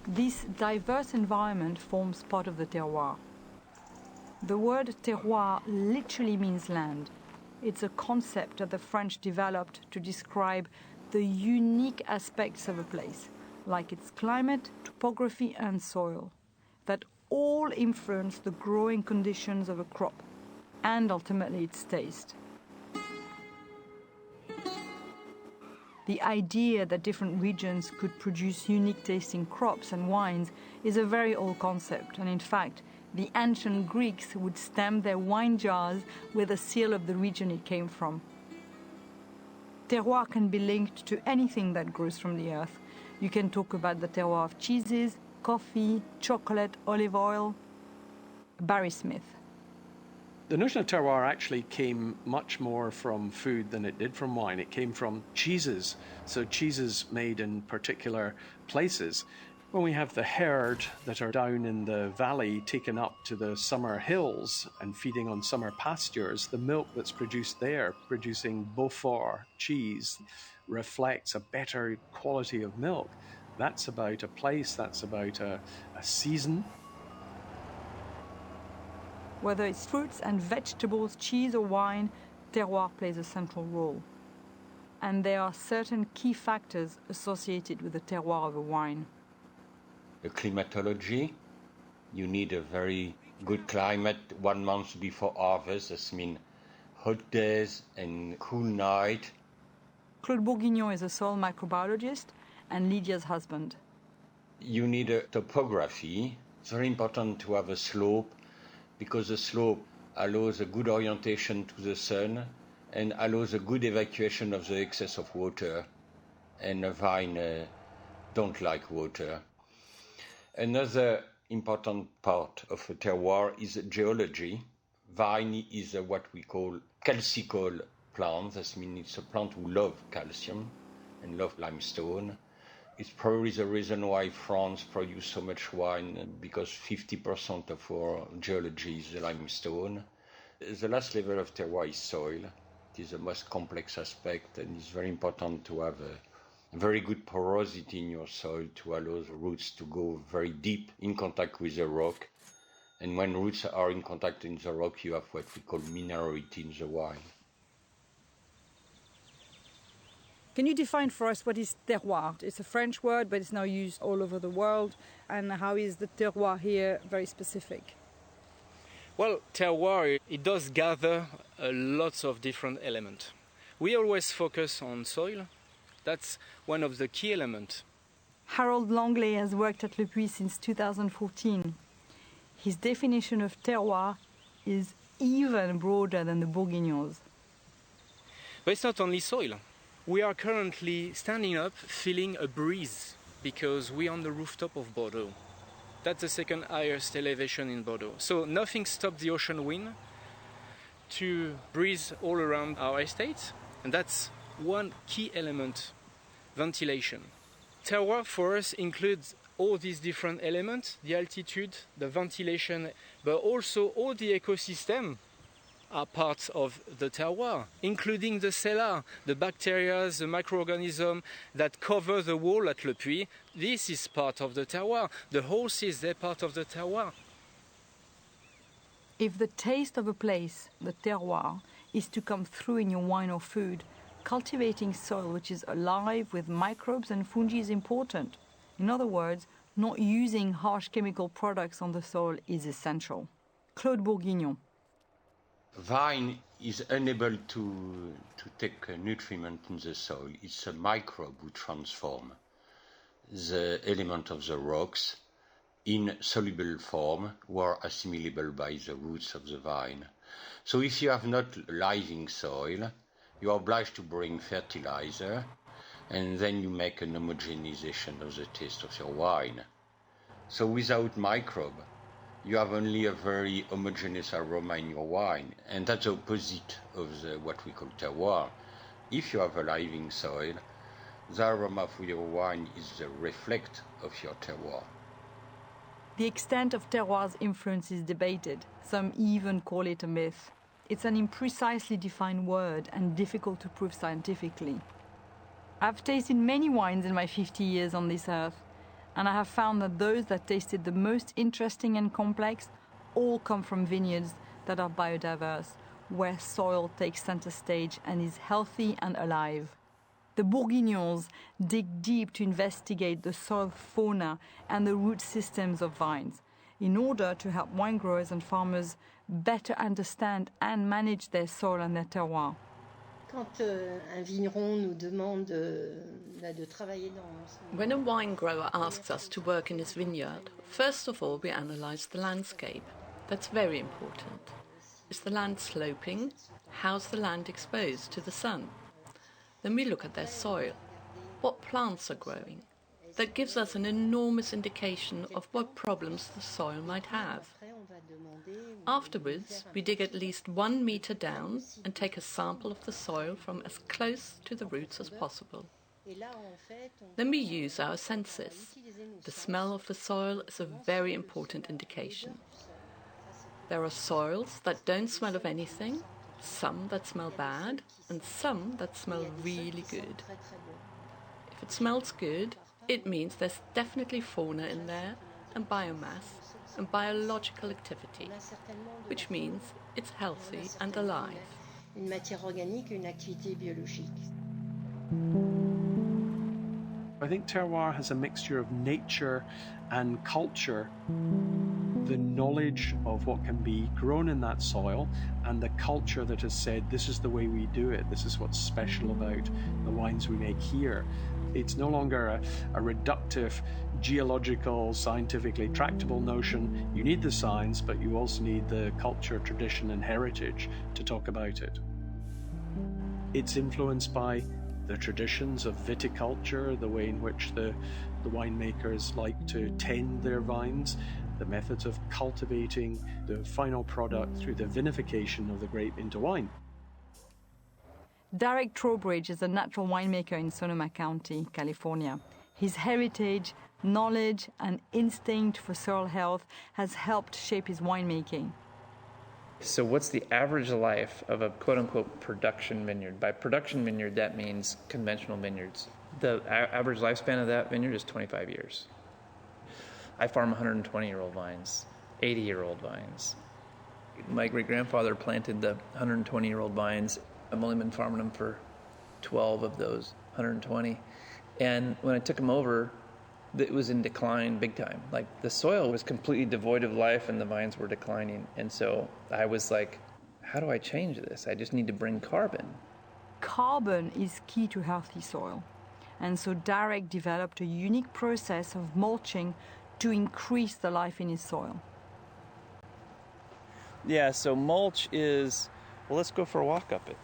This diverse environment forms part of the terroir. The word terroir literally means land. It's a concept that the French developed to describe the unique aspects of a place, like its climate, topography and soil, that all influence the growing conditions of a crop and ultimately its taste. The idea that different regions could produce unique tasting crops and wines is a very old concept, and in fact, the ancient Greeks would stamp their wine jars with the seal of the region it came from. Terroir can be linked to anything that grows from the earth. You can talk about the terroir of cheeses, coffee, chocolate, olive oil. Barry Smith. The notion of terroir actually came much more from food than it did from wine. It came from cheeses, so cheeses made in particular places. When we have the herd that are down in the valley taken up to the summer hills and feeding on summer pastures, the milk that's produced there, producing Beaufort cheese, reflects a better quality of milk. That's about a place, that's about a season. Whether it's fruits and vegetables, cheese or wine, terroir plays a central role. And there are certain key factors associated with the terroir of a wine. The climatology, you need a very good climate 1 month before harvest. This means hot days and cool night. Claude Bourguignon is a soil microbiologist and Lydia's husband. You need a topography. It's very important to have a slope because the slope allows a good orientation to the sun and allows a good evacuation of the excess of water. And a vine don't like water. Another important part of a terroir is geology. Vine is what we call calcical plant. That means it's a plant who loves calcium and loves limestone. It's probably the reason why France produces so much wine, because 50% of our geology is limestone. The last level of terroir is soil. It is the most complex aspect, and it's very important to have a very good porosity in your soil to allow the roots to go very deep in contact with the rock. And when roots are in contact in the rock, you have what we call minerality in the wine. Can you define for us what is terroir? It's a French word, but it's now used all over the world. And how is the terroir here very specific? Well, terroir, it does gather lots of different elements. We always focus on soil. That's one of the key elements. Harold Langley has worked at Le Puy since 2014. His definition of terroir is even broader than the Bourguignons. But it's not only soil. We are currently standing up feeling a breeze because we're on the rooftop of Bordeaux. That's the second highest elevation in Bordeaux. So nothing stops the ocean wind to breathe all around our estate, and that's one key element, ventilation. Terroir for us includes all these different elements, the altitude, the ventilation, but also all the ecosystem are parts of the terroir, including the cellar, the bacteria, the microorganisms that cover the wall at Le Puy. This is part of the terroir. The horses, they're part of the terroir. If the taste of a place, the terroir, is to come through in your wine or food, cultivating soil which is alive with microbes and fungi is important. In other words, not using harsh chemical products on the soil is essential. Claude Bourguignon. Vine is unable to take nutriment in the soil. It's a microbe who transforms the element of the rocks in soluble form were assimilable by the roots of the vine. So if you have not living soil, you are obliged to bring fertilizer, and then you make an homogenization of the taste of your wine. So without microbe, you have only a very homogeneous aroma in your wine, and that's the opposite of what we call terroir. If you have a living soil, the aroma of your wine is the reflect of your terroir. The extent of terroir's influence is debated. Some even call it a myth. It's an imprecisely defined word and difficult to prove scientifically. I've tasted many wines in my 50 years on this earth, and I have found that those that tasted the most interesting and complex all come from vineyards that are biodiverse, where soil takes center stage and is healthy and alive. The Bourguignons dig deep to investigate the soil fauna and the root systems of vines in order to help wine growers and farmers better understand and manage their soil and their terroir. When a wine grower asks us to work in his vineyard, first of all we analyse the landscape. That's very important. Is the land sloping? How's the land exposed to the sun? Then we look at their soil. What plants are growing? That gives us an enormous indication of what problems the soil might have. Afterwards, we dig at least 1 meter down and take a sample of the soil from as close to the roots as possible. Then we use our senses. The smell of the soil is a very important indication. There are soils that don't smell of anything, some that smell bad, and some that smell really good. If it smells good, it means there's definitely fauna in there, and biomass, and biological activity, which means it's healthy and alive. Une matière organique, une activité biologique. I think terroir has a mixture of nature and culture. The knowledge of what can be grown in that soil and the culture that has said this is the way we do it, this is what's special about the wines we make here. It's no longer a reductive, geological, scientifically tractable notion. You need the science, but you also need the culture, tradition, and heritage to talk about it. It's influenced by the traditions of viticulture, the way in which the winemakers like to tend their vines, the methods of cultivating the final product through the vinification of the grape into wine. Derek Trowbridge is a natural winemaker in Sonoma County, California. His heritage, knowledge, and instinct for soil health has helped shape his winemaking. So what's the average life of a quote-unquote production vineyard? By production vineyard, that means conventional vineyards. The average lifespan of that vineyard is 25 years. I farm 120-year-old vines, 80-year-old vines. My great-grandfather planted the 120-year-old vines. I've only been farming them for 12 of those 120. And when I took them over, it was in decline big time. Like the soil was completely devoid of life and the vines were declining. And so I was like, how do I change this? I just need to bring carbon. Carbon is key to healthy soil. And so Derek developed a unique process of mulching to increase the life in his soil. Yeah, so mulch is, well, let's go for a walk up it.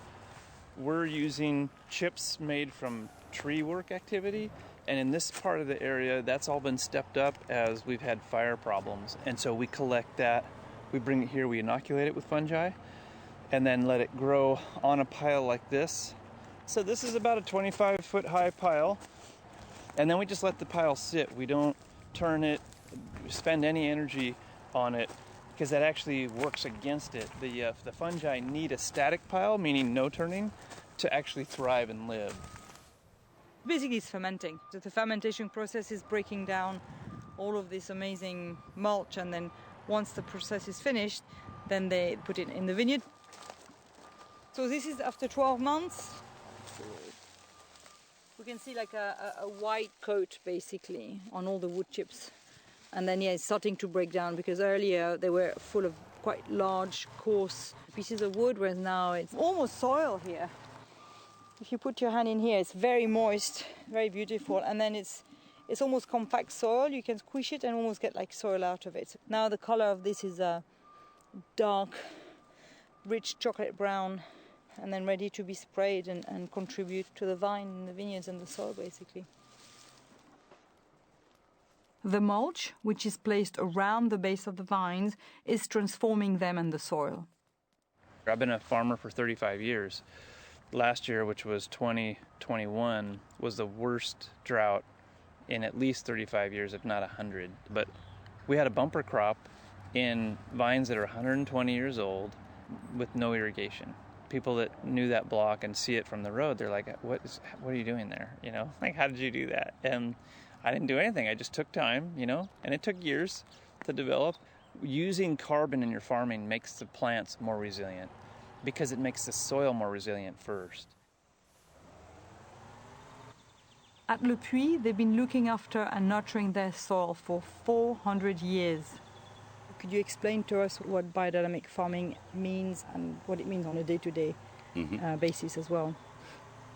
We're using chips made from tree work activity. And in this part of the area, that's all been stepped up as we've had fire problems. And so we collect that, we bring it here, we inoculate it with fungi, and then let it grow on a pile like this. So this is about a 25-foot high pile. And then we just let the pile sit. We don't turn it, spend any energy on it, because that actually works against it. The fungi need a static pile, meaning no turning, to actually thrive and live. Basically, it's fermenting. So the fermentation process is breaking down all of this amazing mulch, and then once the process is finished, then they put it in the vineyard. So this is after 12 months. We can see like a white coat, basically, on all the wood chips. And then, yeah, it's starting to break down, because earlier they were full of quite large, coarse pieces of wood, whereas now it's almost soil here. If you put your hand in here, it's very moist, very beautiful, and then it's It's almost compact soil. You can squish it and almost get like soil out of it. Now the color of this is a dark, rich chocolate brown, and then ready to be sprayed and contribute to the vine in the vineyards and the soil, basically. The mulch, which is placed around the base of the vines, is transforming them and the soil. I've been a farmer for 35 years. Last year, which was 2021, was the worst drought in at least 35 years, if not 100. But we had a bumper crop in vines that are 120 years old with no irrigation. People that knew that block and see it from the road, they're like, what are you doing there? You know, like, how did you do that? And I didn't do anything. I just took time, you know, and it took years to develop. Using carbon in your farming makes the plants more resilient because it makes the soil more resilient first. At Le Puy, they've been looking after and nurturing their soil for 400 years. Could you explain to us what biodynamic farming means and what it means on a day-to-day basis as well?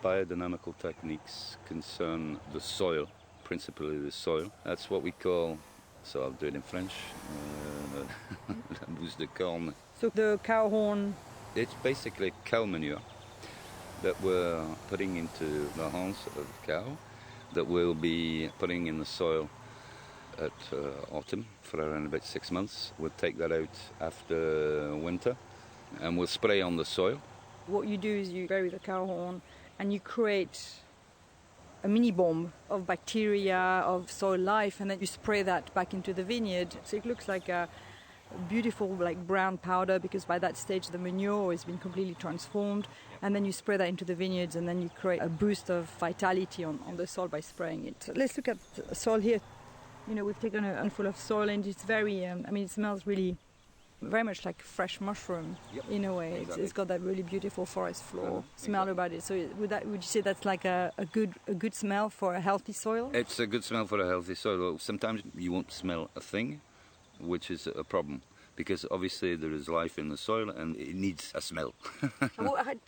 Biodynamical techniques concern the soil, principally the soil. That's what we call, so I'll do it in French, la bouse de corne. So the cow horn? It's basically cow manure that we're putting into the horns of the cow, that we'll be putting in the soil at autumn for around about 6 months. We'll take that out after winter and we'll spray on the soil. What you do is you spray with the cow horn and you create a mini bomb of bacteria, of soil life, and then you spray that back into the vineyard. So it looks like a beautiful like brown powder because by that stage the manure has been completely transformed, and then you spray that into the vineyards and then you create a boost of vitality on the soil by spraying it. So let's look at the soil here. You know, we've taken a handful of soil and it's very, it smells really very much like fresh mushroom in a way. Exactly. It's got that really beautiful forest floor smell about it. So would you say that's like a good smell for a healthy soil? It's a good smell for a healthy soil. Sometimes you won't smell a thing, which is a problem, because obviously there is life in the soil and it needs a smell.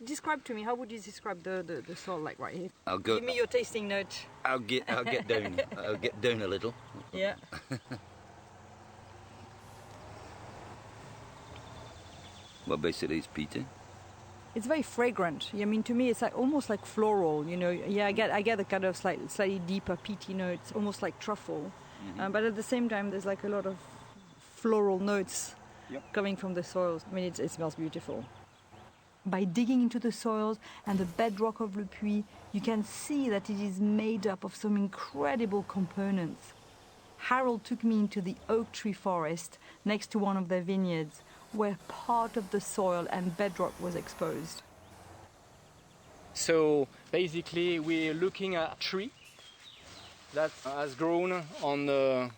Describe to me, how would you describe the soil like right here? Give me your tasting note. I'll get down. I'll get down a little. Yeah. Well, basically it's peaty. It's very fragrant. I mean, to me, it's like almost like floral. You know, yeah, I get a kind of slightly deeper peaty notes, almost like truffle. But at the same time, there's like a lot of floral notes coming from the soils. I mean, it smells beautiful. By digging into the soils and the bedrock of Le Puy, you can see that it is made up of some incredible components. Harold took me into the oak tree forest next to one of their vineyards, where part of the soil and bedrock was exposed. So basically we're looking at a tree that has grown on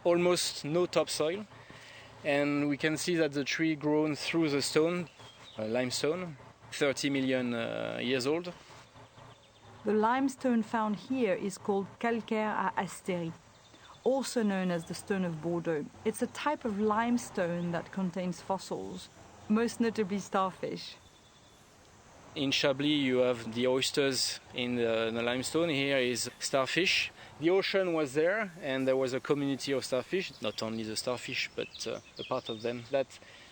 almost no topsoil, and we can see that the tree grown through the stone, limestone, 30 million years old. The limestone found here is called calcaire à astérie, also known as the stone of Bordeaux. It's a type of limestone that contains fossils, most notably starfish. In Chablis you have the oysters in the limestone. Here is starfish. The ocean was there and there was a community of starfish, not only the starfish but a part of them that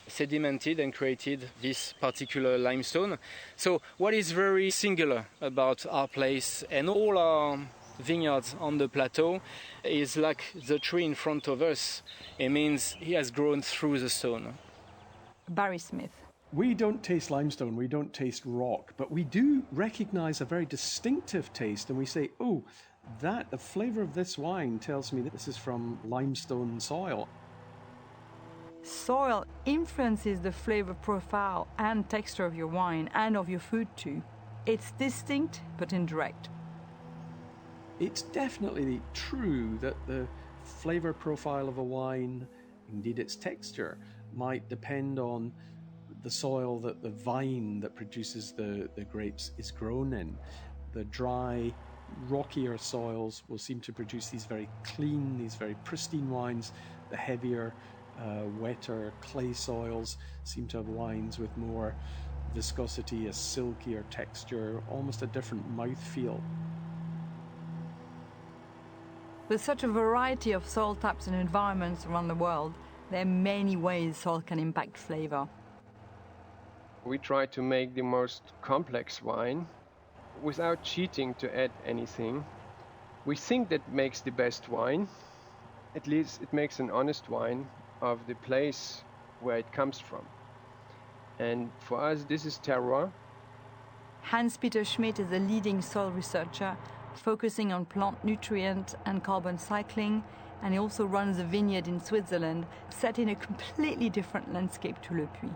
sedimented and created this particular limestone. So what is very singular about our place and all our vineyards on the plateau is like the tree in front of us. It means he has grown through the stone. Barry Smith. We don't taste limestone, we don't taste rock, but we do recognize a very distinctive taste, and we say, oh, the flavor of this wine tells me that this is from limestone soil. Soil influences the flavor profile and texture of your wine and of your food too. It's distinct but indirect. It's definitely true that the flavor profile of a wine, indeed its texture, might depend on the soil that the vine that produces the grapes is grown in. The dry, rockier soils will seem to produce these very clean, these very pristine wines. The heavier, wetter clay soils seem to have wines with more viscosity, a silkier texture, almost a different mouthfeel. With such a variety of soil types and environments around the world, there are many ways soil can impact flavor. We try to make the most complex wine without cheating to add anything. We think that makes the best wine. At least it makes an honest wine of the place where it comes from. And for us, this is terroir. Hans-Peter Schmidt is a leading soil researcher focusing on plant nutrient and carbon cycling, and he also runs a vineyard in Switzerland set in a completely different landscape to Le Puy.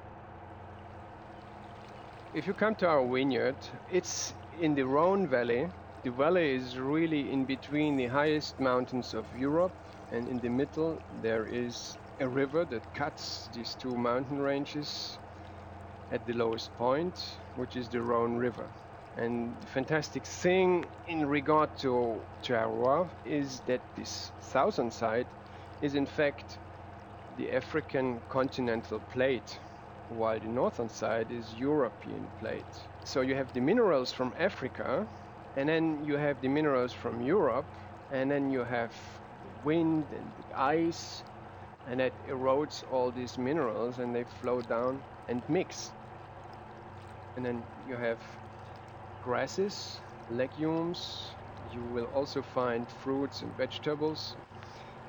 If you come to our vineyard, it's in the Rhone Valley. The valley is really in between the highest mountains of Europe, and in the middle there is a river that cuts these two mountain ranges at the lowest point, which is the Rhone River. And the fantastic thing in regard to terroir is that this southern side is in fact the African continental plate, while the northern side is European plate. So you have the minerals from Africa, and then you have the minerals from Europe, and then you have wind and ice, and that erodes all these minerals and they flow down and mix. And then you have grasses, legumes, you will also find fruits and vegetables,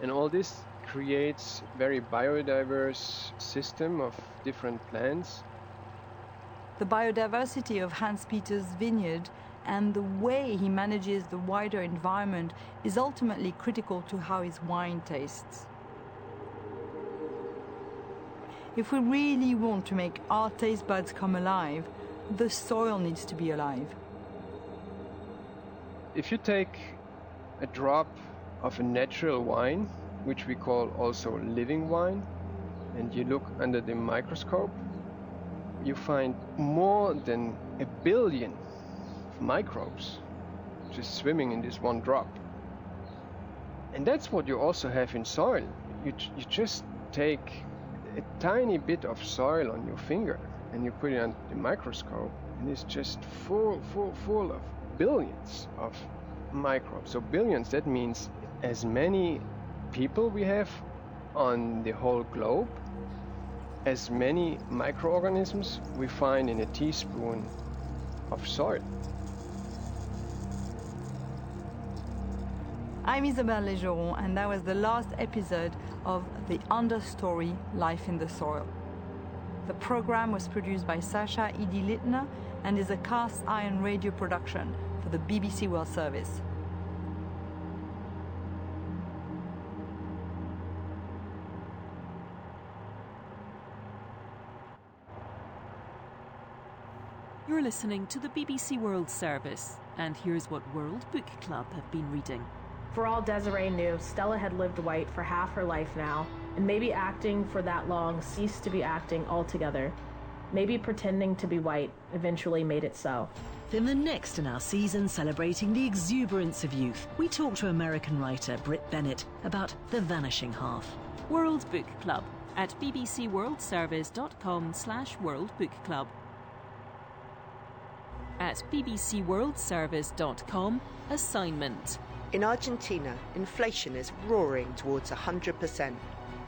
and all this creates a very biodiverse system of different plants. The biodiversity of Hans-Peter's vineyard and the way he manages the wider environment is ultimately critical to how his wine tastes. If we really want to make our taste buds come alive, the soil needs to be alive. If you take a drop of a natural wine, which we call also living wine, and you look under the microscope, you find more than 1 billion microbes just swimming in this one drop. And that's what you also have in soil. You just take a tiny bit of soil on your finger and you put it under the microscope, and it's just full of billions of microbes. So billions, that means as many people we have on the whole globe, as many microorganisms we find in a teaspoon of soil. I'm Isabelle Legeron, and that was the last episode of The Understory, Life in the Soil. The program was produced by Sasha Edie Littner and is a cast iron radio production for the BBC World Service. You're listening to the BBC World Service, and here's what World Book Club have been reading. For all Desiree knew, Stella had lived white for half her life now, and maybe acting for that long ceased to be acting altogether. Maybe pretending to be white eventually made it so. In the next in our season celebrating the exuberance of youth, we talk to American writer Brit Bennett about The Vanishing Half. World Book Club at bbcworldservice.com/World Book Club. At bbcworldservice.com, assignment. In Argentina, inflation is roaring towards 100%.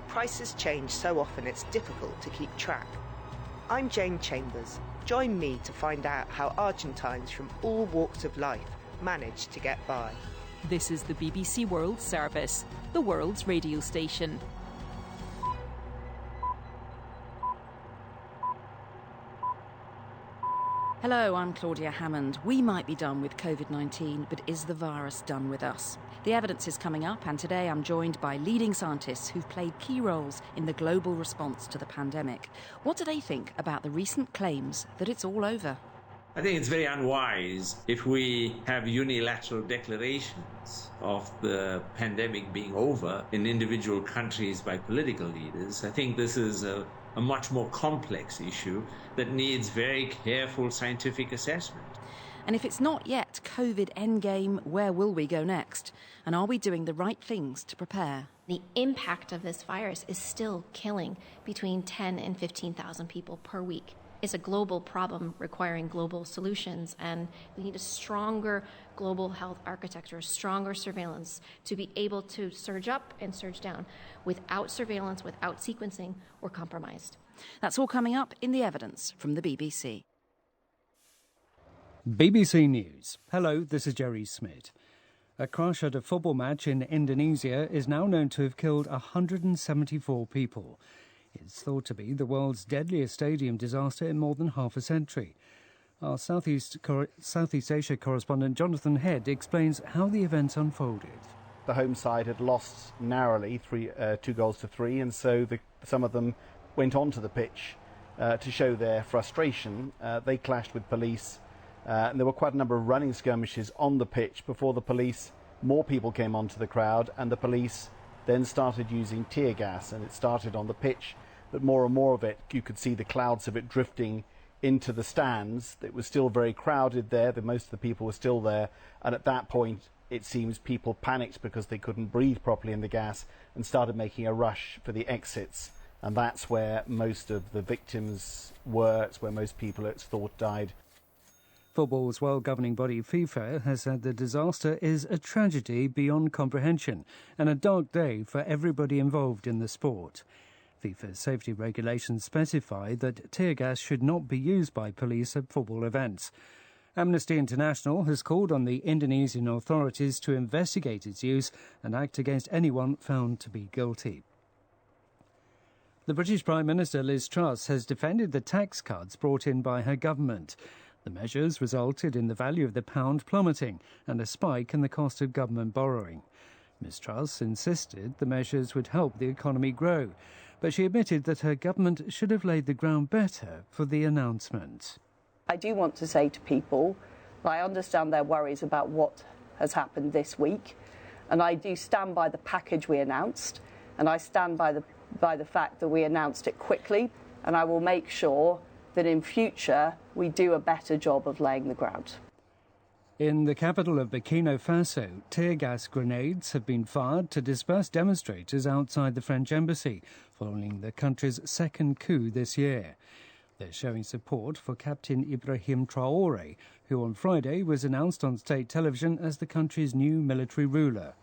Prices change so often it's difficult to keep track. I'm Jane Chambers. Join me to find out how Argentines from all walks of life manage to get by. This is the BBC World Service, the world's radio station. Hello, I'm Claudia Hammond. We might be done with COVID-19, but is the virus done with us? The evidence is coming up, and today I'm joined by leading scientists who've played key roles in the global response to the pandemic. What do they think about the recent claims that it's all over? I think it's very unwise if we have unilateral declarations of the pandemic being over in individual countries by political leaders. I think this is a much more complex issue that needs very careful scientific assessment. And if it's not yet COVID endgame, where will we go next? And are we doing the right things to prepare? The impact of this virus is still killing between 10 and 15,000 people per week. is a global problem requiring global solutions, and we need a stronger global health architecture, a stronger surveillance to be able to surge up and surge down without surveillance, without sequencing, or compromised. That's all coming up in the evidence from the BBC. BBC News. Hello, this is Jerry Smith. A crash at a football match in Indonesia is now known to have killed 174 people. It's thought to be the world's deadliest stadium disaster in more than half a century. Our Southeast Asia correspondent Jonathan Head explains how the events unfolded. The home side had lost narrowly 2-3, and so some of them went onto the pitch to show their frustration. They clashed with police, and there were quite a number of running skirmishes on the pitch before more people came onto the crowd, and the police then started using tear gas, and it started on the pitch, but more and more of it, you could see the clouds of it drifting into the stands. It was still very crowded there, most of the people were still there, and at that point it seems people panicked because they couldn't breathe properly in the gas and started making a rush for the exits, and that's where most of the victims were. It's where most people, it's thought, died. Football's world governing body FIFA has said the disaster is a tragedy beyond comprehension and a dark day for everybody involved in the sport. FIFA's safety regulations specify that tear gas should not be used by police at football events. Amnesty International has called on the Indonesian authorities to investigate its use and act against anyone found to be guilty. The British Prime Minister Liz Truss has defended the tax cuts brought in by her government. The measures resulted in the value of the pound plummeting and a spike in the cost of government borrowing. Ms Truss insisted the measures would help the economy grow, but she admitted that her government should have laid the ground better for the announcement. I do want to say to people that I understand their worries about what has happened this week, and I do stand by the package we announced, and I stand by the fact that we announced it quickly, and I will make sure that in future we do a better job of laying the ground. In the capital of Burkina Faso, tear gas grenades have been fired to disperse demonstrators outside the French embassy, following the country's second coup this year. They're showing support for Captain Ibrahim Traoré, who on Friday was announced on state television as the country's new military ruler.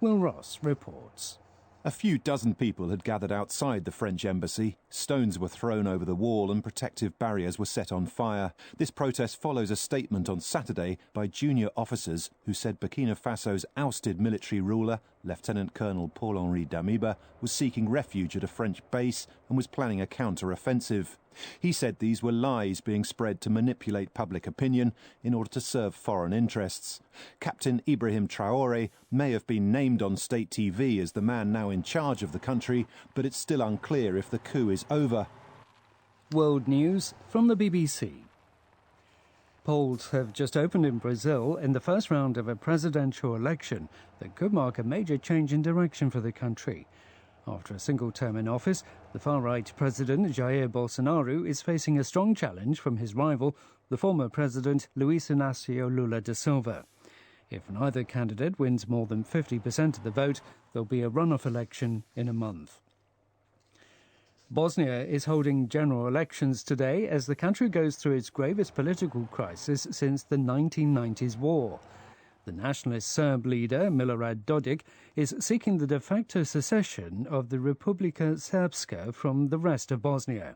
Will Ross reports. A few dozen people had gathered outside the French embassy. Stones were thrown over the wall and protective barriers were set on fire. This protest follows a statement on Saturday by junior officers who said Burkina Faso's ousted military ruler, Lieutenant Colonel Paul-Henri Damiba, was seeking refuge at a French base and was planning a counter-offensive. He said these were lies being spread to manipulate public opinion in order to serve foreign interests. Captain Ibrahim Traoré may have been named on state TV as the man now in charge of the country, but it's still unclear if the coup is over. World News from the BBC. Polls have just opened in Brazil in the first round of a presidential election that could mark a major change in direction for the country. After a single term in office, the far-right President Jair Bolsonaro is facing a strong challenge from his rival, the former President Luiz Inácio Lula da Silva. If neither candidate wins more than 50% of the vote, there'll be a runoff election in a month. Bosnia is holding general elections today as the country goes through its gravest political crisis since the 1990s war. The nationalist Serb leader, Milorad Dodik, is seeking the de facto secession of the Republika Srpska from the rest of Bosnia.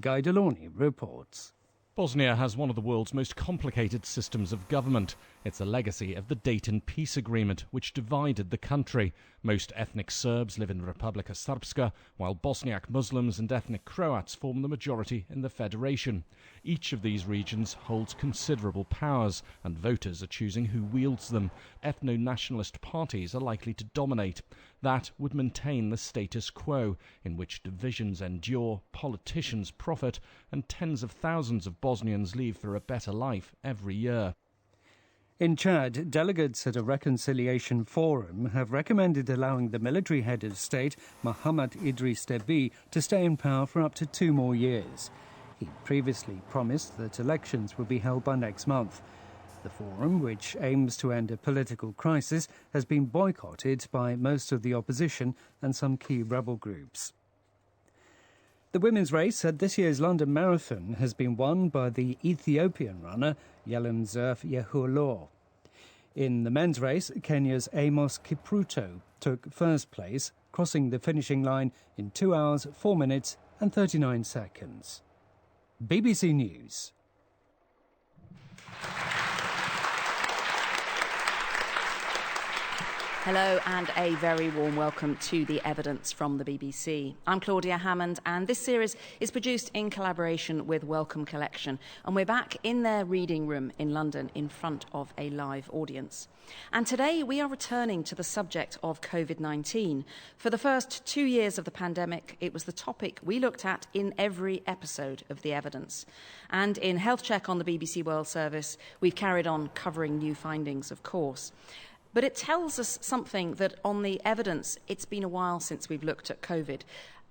Guy Delorney reports. Bosnia has one of the world's most complicated systems of government. It's a legacy of the Dayton Peace Agreement, which divided the country. Most ethnic Serbs live in Republika Srpska, while Bosniak Muslims and ethnic Croats form the majority in the federation. Each of these regions holds considerable powers, and voters are choosing who wields them. Ethno-nationalist parties are likely to dominate. That would maintain the status quo, in which divisions endure, politicians profit, and tens of thousands of Bosnians leave for a better life every year. In Chad, delegates at a reconciliation forum have recommended allowing the military head of state, Mohamed Idriss Deby, to stay in power for up to 2 more years. He previously promised that elections would be held by next month. The forum, which aims to end a political crisis, has been boycotted by most of the opposition and some key rebel groups. The women's race at this year's London Marathon has been won by the Ethiopian runner Yelem Zerf Yehulor. In the men's race, Kenya's Amos Kipruto took first place, crossing the finishing line in 2 hours, 4 minutes and 39 seconds. BBC News. Hello and a very warm welcome to The Evidence from the BBC. I'm Claudia Hammond and this series is produced in collaboration with Wellcome Collection, and we're back in their reading room in London in front of a live audience. And today we are returning to the subject of COVID-19. For the first 2 years of the pandemic, it was the topic we looked at in every episode of The Evidence. And in Health Check on the BBC World Service, we've carried on covering new findings, of course. But it tells us something that on The Evidence, it's been a while since we've looked at COVID.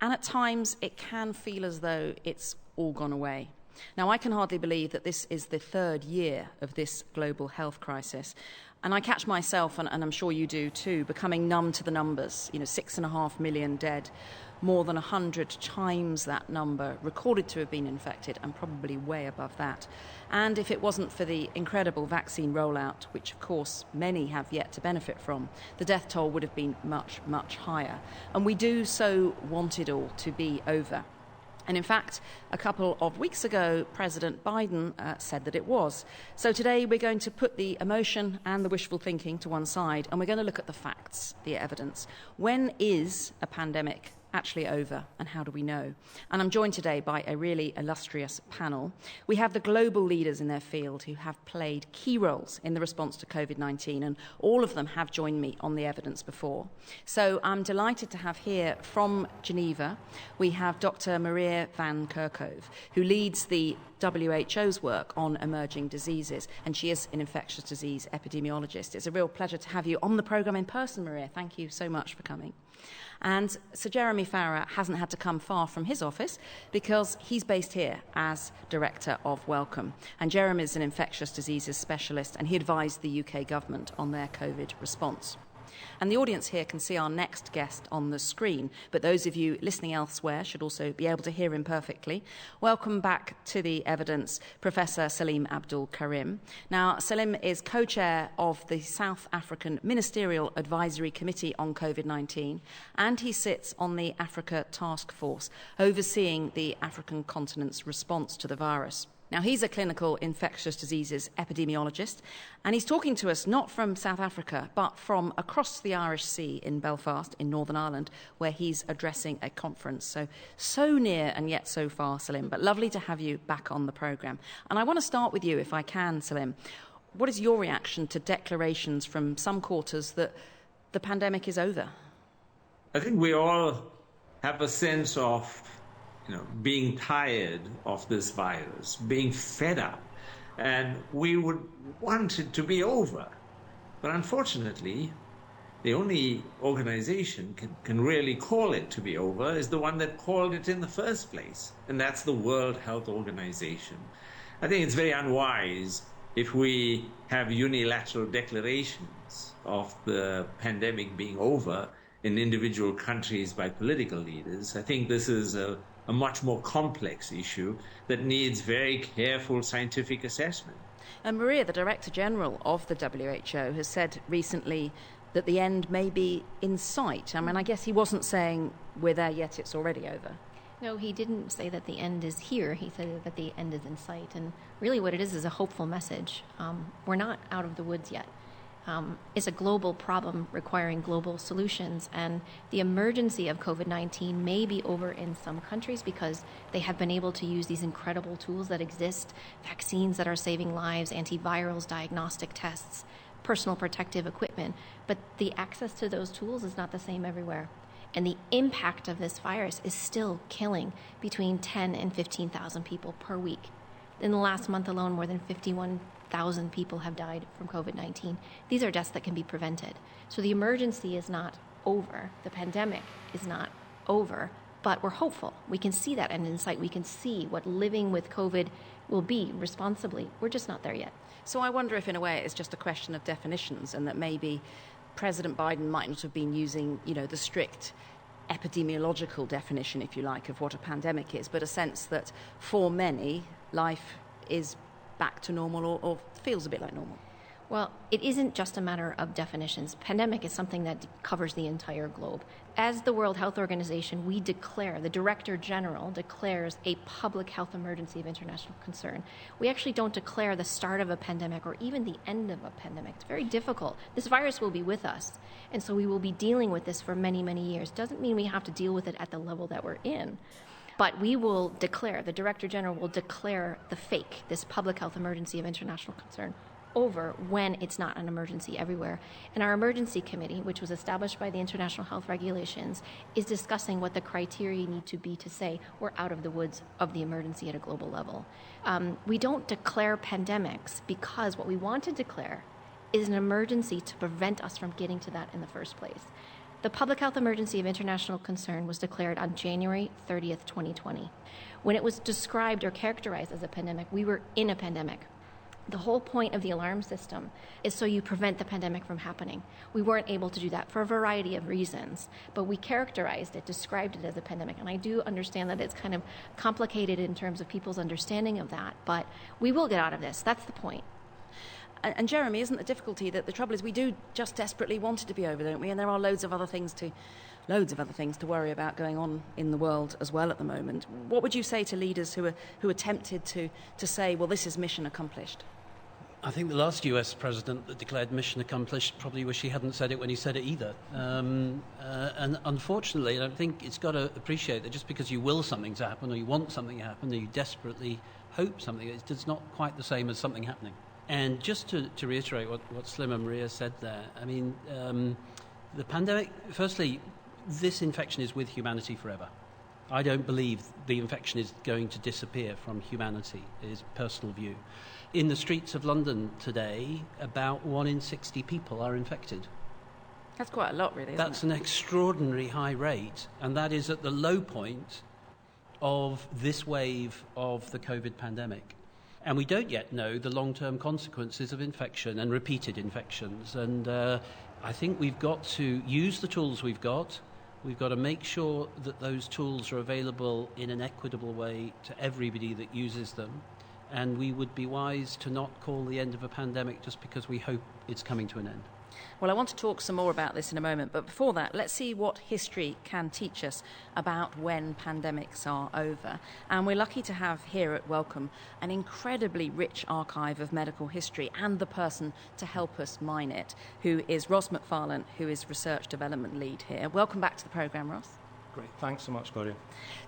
And at times, it can feel as though it's all gone away. Now, I can hardly believe that this is the third year of this global health crisis. And I catch myself, and I'm sure you do too, becoming numb to the numbers. 6.5 million dead, more than 100 times that number recorded to have been infected, and probably way above that. And if it wasn't for the incredible vaccine rollout, which of course many have yet to benefit from, the death toll would have been much, much higher. And we do so want it all to be over. And in fact, a couple of weeks ago, President Biden said that it was. So today we're going to put the emotion and the wishful thinking to one side, and we're going to look at the facts, the evidence. When is a pandemic actually over, and how do we know? And I'm joined today by a really illustrious panel. We have the global leaders in their field who have played key roles in the response to COVID-19, and all of them have joined me on The Evidence before. So I'm delighted to have here from Geneva, we have Dr. Maria van Kerkhove, who leads the WHO's work on emerging diseases, and she is an infectious disease epidemiologist. It's a real pleasure to have you on the programme in person, Maria. Thank you so much for coming. And Sir Jeremy Farrar hasn't had to come far from his office because he's based here as Director of Wellcome. And Jeremy is an infectious diseases specialist, and he advised the UK government on their COVID response. And the audience here can see our next guest on the screen, but those of you listening elsewhere should also be able to hear him perfectly. Welcome back to The Evidence, Professor Salim Abdul Karim. Now, Salim is co-chair of the South African Ministerial Advisory Committee on COVID-19, and he sits on the Africa Task Force, overseeing the African continent's response to the virus. Now, he's a clinical infectious diseases epidemiologist, and he's talking to us not from South Africa, but from across the Irish Sea in Belfast, in Northern Ireland, where he's addressing a conference. So near and yet so far, Salim, but lovely to have you back on the programme. And I want to start with you, if I can, Salim. What is your reaction to declarations from some quarters that the pandemic is over? I think we all have a sense of being tired of this virus, being fed up, and we would want it to be over. But unfortunately, the only organization can really call it to be over is the one that called it in the first place, and that's the World Health Organization. I think it's very unwise if we have unilateral declarations of the pandemic being over in individual countries by political leaders. I think this is a much more complex issue that needs very careful scientific assessment. And Maria, the Director General of the WHO, has said recently that the end may be in sight. I mean, I guess he wasn't saying we're there yet, it's already over. No, he didn't say that the end is here. He said that the end is in sight. And really what it is a hopeful message. We're not out of the woods yet. It's a global problem requiring global solutions, and the emergency of COVID-19 may be over in some countries because they have been able to use these incredible tools that exist, vaccines that are saving lives, antivirals, diagnostic tests, personal protective equipment, but the access to those tools is not the same everywhere. And the impact of this virus is still killing between 10 and 15,000 people per week. In the last month alone, more than 51,000 people have died from COVID-19. These are deaths that can be prevented. So the emergency is not over. The pandemic is not over, but we're hopeful. We can see that end in sight. We can see what living with COVID will be responsibly. We're just not there yet. So I wonder if in a way it's just a question of definitions, and that maybe President Biden might not have been using, the strict epidemiological definition, if you like, of what a pandemic is, but a sense that for many, life is back to normal or feels a bit like normal. Well, it isn't just a matter of definitions. Pandemic is something that covers the entire globe. As the World Health Organization, we declare, the Director General declares a public health emergency of international concern. We actually don't declare the start of a pandemic or even the end of a pandemic. It's very difficult. This virus will be with us, and so we will be dealing with this for many, many years. Doesn't mean we have to deal with it at the level that we're in. But we will declare, the Director General will declare the fake, this public health emergency of international concern, over when it's not an emergency everywhere. And our emergency committee, which was established by the international health regulations, is discussing what the criteria need to be to say we're out of the woods of the emergency at a global level. We don't declare pandemics because what we want to declare is an emergency to prevent us from getting to that in the first place. The public health emergency of international concern was declared on January 30th, 2020. When it was described or characterized as a pandemic, we were in a pandemic. The whole point of the alarm system is so you prevent the pandemic from happening. We weren't able to do that for a variety of reasons, but we characterized it, described it as a pandemic. And I do understand that it's kind of complicated in terms of people's understanding of that, but we will get out of this. That's the point. And Jeremy, isn't the difficulty that the trouble is we do just desperately want it to be over, don't we? And there are loads of other things to worry about going on in the world as well at the moment. What would you say to leaders who are tempted to say, well, this is mission accomplished? I think the last US president that declared mission accomplished probably wish he hadn't said it when he said it either. And unfortunately, I think it's got to appreciate that just because you will something to happen or you want something to happen or you desperately hope something, it's not quite the same as something happening. And just to reiterate what Slim and Maria said there, I mean, the pandemic, firstly, this infection is with humanity forever. I don't believe the infection is going to disappear from humanity, is personal view. In the streets of London today, about 1 in 60 people are infected. That's quite a lot, really, isn't That's an extraordinary high rate, and that is at the low point of this wave of the COVID pandemic. And we don't yet know the long-term consequences of infection and repeated infections. And I think we've got to use the tools we've got. We've got to make sure that those tools are available in an equitable way to everybody that uses them. And we would be wise to not call the end of a pandemic just because we hope it's coming to an end. Well, I want to talk some more about this in a moment, but before that, let's see what history can teach us about when pandemics are over. And we're lucky to have here at Wellcome an incredibly rich archive of medical history and the person to help us mine it, who is Ross McFarlane, who is Research Development Lead here. Welcome back to the programme, Ross. Great, thanks so much, Gloria.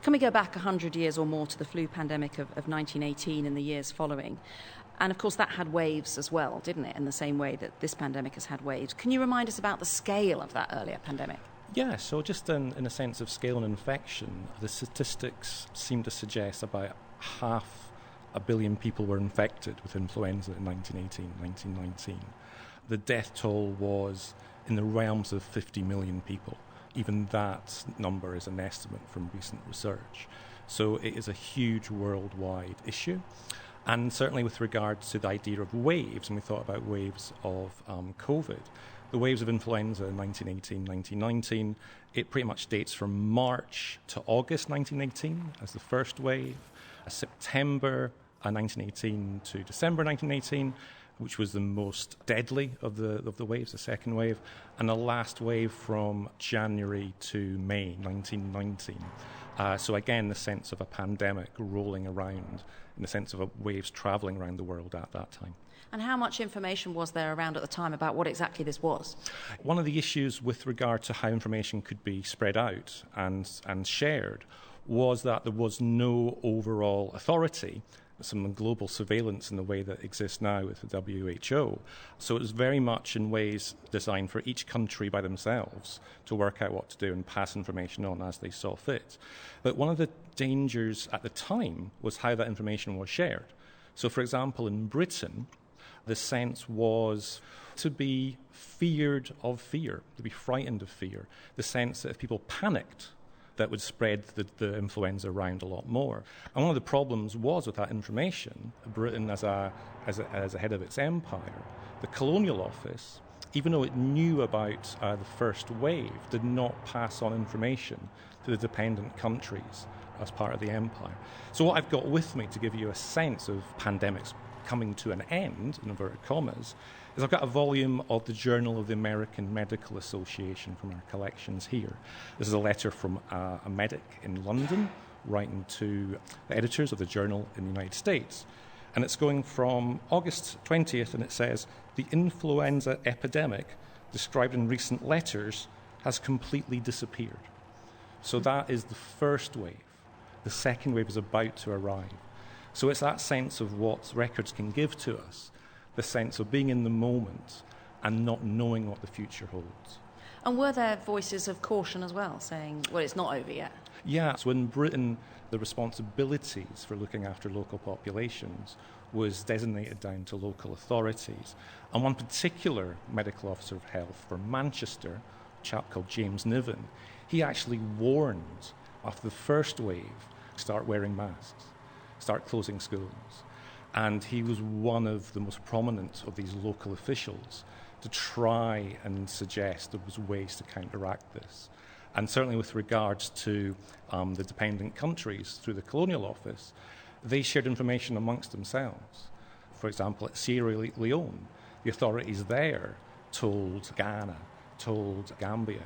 Can we go back 100 years or more to the flu pandemic of 1918 and the years following? And of course that had waves as well, didn't it, in the same way that this pandemic has had waves. Can you remind us about the scale of that earlier pandemic? Yeah, so just in a sense of scale and infection, the statistics seem to suggest about 500 million people were infected with influenza in 1918, 1919. The death toll was in the realms of 50 million people. Even that number is an estimate from recent research. So it is a huge worldwide issue. And certainly with regards to the idea of waves, and we thought about waves of COVID, the waves of influenza in 1918, 1919, it pretty much dates from March to August 1918 as the first wave, September 1918 to December 1918, which was the most deadly of the waves, the second wave, and the last wave from January to May 1919. So again, the sense of a pandemic rolling around, in the sense of waves travelling around the world at that time. And how much information was there around at the time about what exactly this was? One of the issues with regard to how information could be spread out and shared was that there was no overall authority, some global surveillance in the way that exists now with the WHO. So it was very much in ways designed for each country by themselves to work out what to do and pass information on as they saw fit. But one of the dangers at the time was how that information was shared. So, for example, in Britain, the sense was to be feared of fear, to be frightened of fear. The sense that if people panicked, that would spread the influenza around a lot more. And one of the problems was with that information, Britain as a head of its empire, the colonial office even though it knew about the first wave, did not pass on information to the dependent countries as part of the empire. So what I've got with me to give you a sense of pandemics coming to an end, in inverted commas, is I've got a volume of the Journal of the American Medical Association from our collections here. This is a letter from a medic in London writing to the editors of the journal in the United States. And it's going from August 20th, and it says, the influenza epidemic described in recent letters has completely disappeared. So that is the first wave. The second wave is about to arrive. So it's that sense of what records can give to us, the sense of being in the moment and not knowing what the future holds. And were there voices of caution as well, saying, well, it's not over yet? Yeah, so in Britain, the responsibilities for looking after local populations was designated down to local authorities. And one particular medical officer of health for Manchester, a chap called James Niven, he actually warned after the first wave, start wearing masks, start closing schools. And he was one of the most prominent of these local officials to try and suggest there was ways to counteract this. And certainly with regards to the dependent countries through the Colonial Office, they shared information amongst themselves. For example, at Sierra Leone, the authorities there told Ghana, told Gambia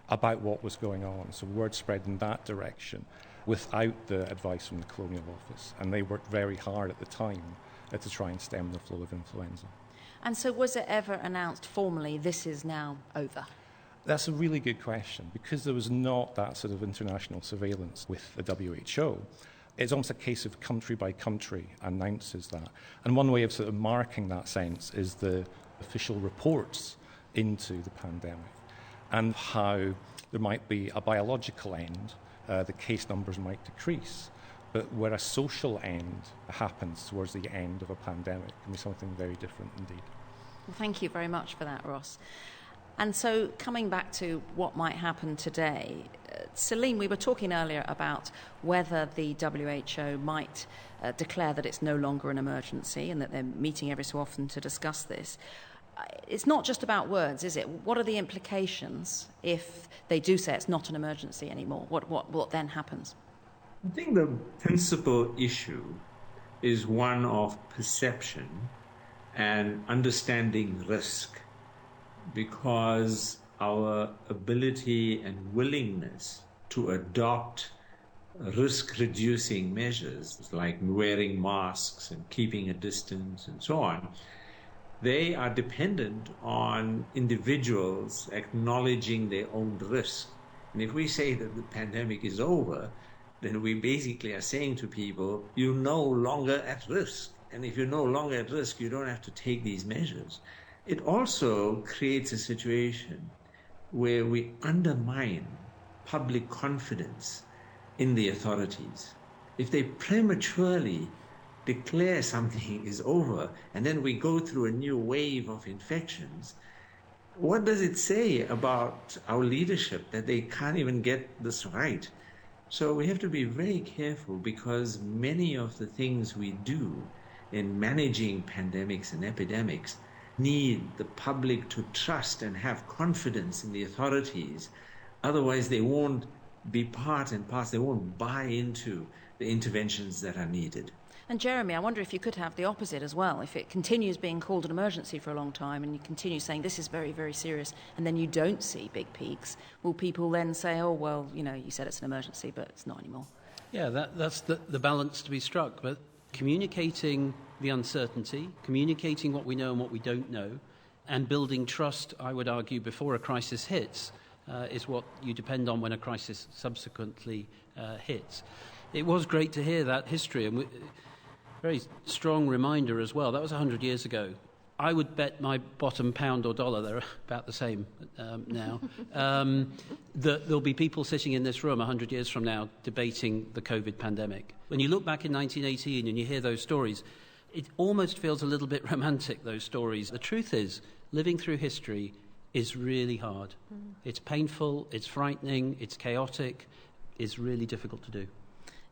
about what was going on. So word spread in that direction without the advice from the Colonial Office. And they worked very hard at the time to try and stem the flow of influenza. And so was it ever announced formally, this is now over? That's a really good question, because there was not that sort of international surveillance with the WHO. It's almost a case of country by country announces that. And one way of sort of marking that sense is the official reports into the pandemic and how there might be a biological end, the case numbers might decrease, but where a social end happens towards the end of a pandemic can be something very different indeed. Well, thank you very much for that, Ross. And so coming back to what might happen today, Celine, we were talking earlier about whether the WHO might declare that it's no longer an emergency and that they're meeting every so often to discuss this. It's not just about words, is it? What are the implications if they do say it's not an emergency anymore? What then happens? I think the principal issue is one of perception and understanding risk, because our ability and willingness to adopt risk-reducing measures like wearing masks and keeping a distance and so on, they are dependent on individuals acknowledging their own risk. And if we say that the pandemic is over, then we basically are saying to people, you're no longer at risk. And if you're no longer at risk, you don't have to take these measures. It also creates a situation where we undermine public confidence in the authorities. If they prematurely declare something is over and then we go through a new wave of infections, what does it say about our leadership that they can't even get this right? So we have to be very careful, because many of the things we do in managing pandemics and epidemics need the public to trust and have confidence in the authorities. Otherwise, they won't be part and parcel, they won't buy into the interventions that are needed. And Jeremy, I wonder if you could have the opposite as well. If it continues being called an emergency for a long time and you continue saying this is very, very serious, and then you don't see big peaks, will people then say, oh, well, you know, you said it's an emergency, but it's not anymore? Yeah, that's the balance to be struck. But communicating the uncertainty, communicating what we know and what we don't know, and building trust, I would argue, before a crisis hits, is what you depend on when a crisis subsequently hits. It was great to hear that history, and very strong reminder as well. That was 100 years ago. I would bet my bottom pound or dollar, they're about the same now, that there'll be people sitting in this room 100 years from now debating the COVID pandemic. When you look back in 1918 and you hear those stories, it almost feels a little bit romantic, those stories. The truth is, living through history is really hard. It's painful, it's frightening, it's chaotic, it's really difficult to do.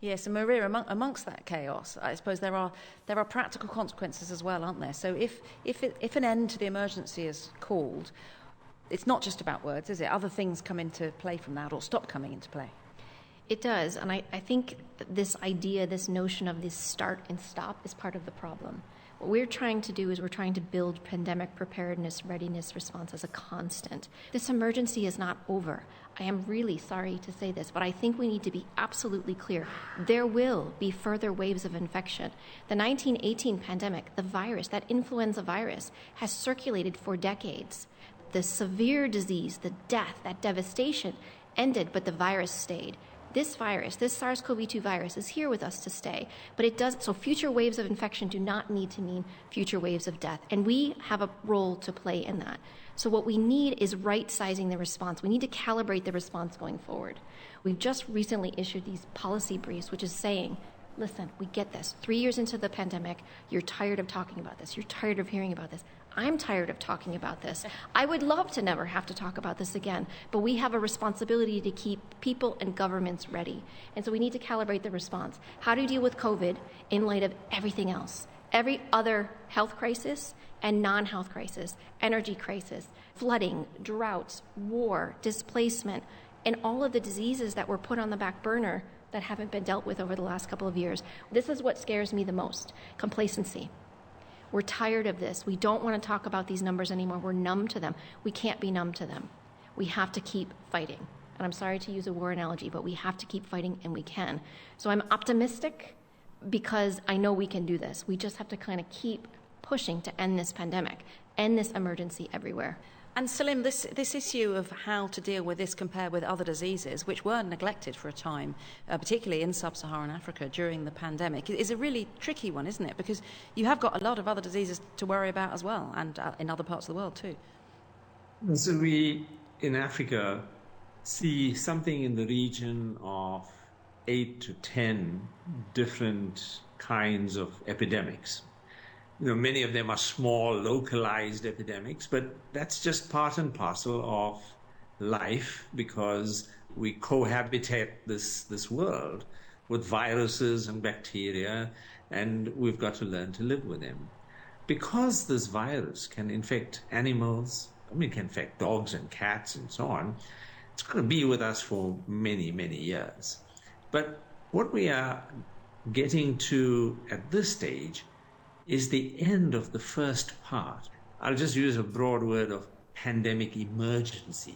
Yes, and Maria, amongst that chaos, I suppose there are practical consequences as well, aren't there? So if an end to the emergency is called, it's not just about words, is it? Other things come into play from that, or stop coming into play. It does, and I think this idea, this notion of this start and stop is part of the problem. What we're trying to do is we're trying to build pandemic preparedness, readiness, response as a constant. This emergency is not over. I am really sorry to say this, but I think we need to be absolutely clear. There will be further waves of infection. The 1918 pandemic, the virus, that influenza virus, has circulated for decades. The severe disease, the death, that devastation ended, but the virus stayed. This virus, this SARS-CoV-2 virus, is here with us to stay, but it does so. Future waves of infection do not need to mean future waves of death, and we have a role to play in that. So what we need is right-sizing the response. We need to calibrate the response going forward. We've just recently issued these policy briefs, which is saying, listen, we get this. 3 years into the pandemic, you're tired of talking about this. You're tired of hearing about this. I'm tired of talking about this. I would love to never have to talk about this again, but we have a responsibility to keep people and governments ready. And so we need to calibrate the response. How do you deal with COVID in light of everything else? Every other health crisis and non-health crisis, energy crisis, flooding, droughts, war, displacement, and all of the diseases that were put on the back burner that haven't been dealt with over the last couple of years. This is what scares me the most: complacency. We're tired of this. We don't want to talk about these numbers anymore. We're numb to them. We can't be numb to them. We have to keep fighting. And I'm sorry to use a war analogy, but we have to keep fighting, and we can. So I'm optimistic because I know we can do this. We just have to kind of keep pushing to end this pandemic, end this emergency everywhere. And Salim, this issue of how to deal with this compared with other diseases, which were neglected for a time, particularly in sub-Saharan Africa during the pandemic, is a really tricky one, isn't it? Because you have got a lot of other diseases to worry about as well, and in other parts of the world too. So we, in Africa, see something in the region of 8 to 10 different kinds of epidemics. Many of them are small, localized epidemics, but that's just part and parcel of life, because we cohabitate this world with viruses and bacteria, and we've got to learn to live with them. Because this virus can infect animals, it can infect dogs and cats and so on, it's going to be with us for many, many years. But what we are getting to at this stage is the end of the first part. I'll just use a broad word of pandemic emergency.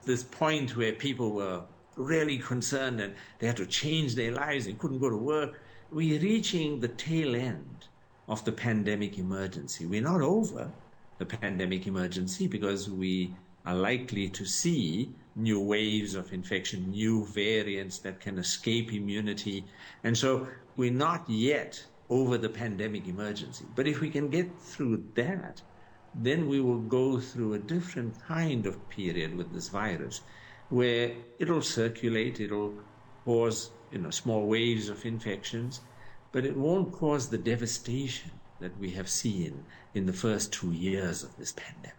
This point where people were really concerned and they had to change their lives, they couldn't go to work. We're reaching the tail end of the pandemic emergency. We're not over the pandemic emergency because we are likely to see new waves of infection, new variants that can escape immunity. And so we're not yet over the pandemic emergency. But if we can get through that, then we will go through a different kind of period with this virus, where it'll circulate, it'll cause small waves of infections, but it won't cause the devastation that we have seen in the first 2 years of this pandemic.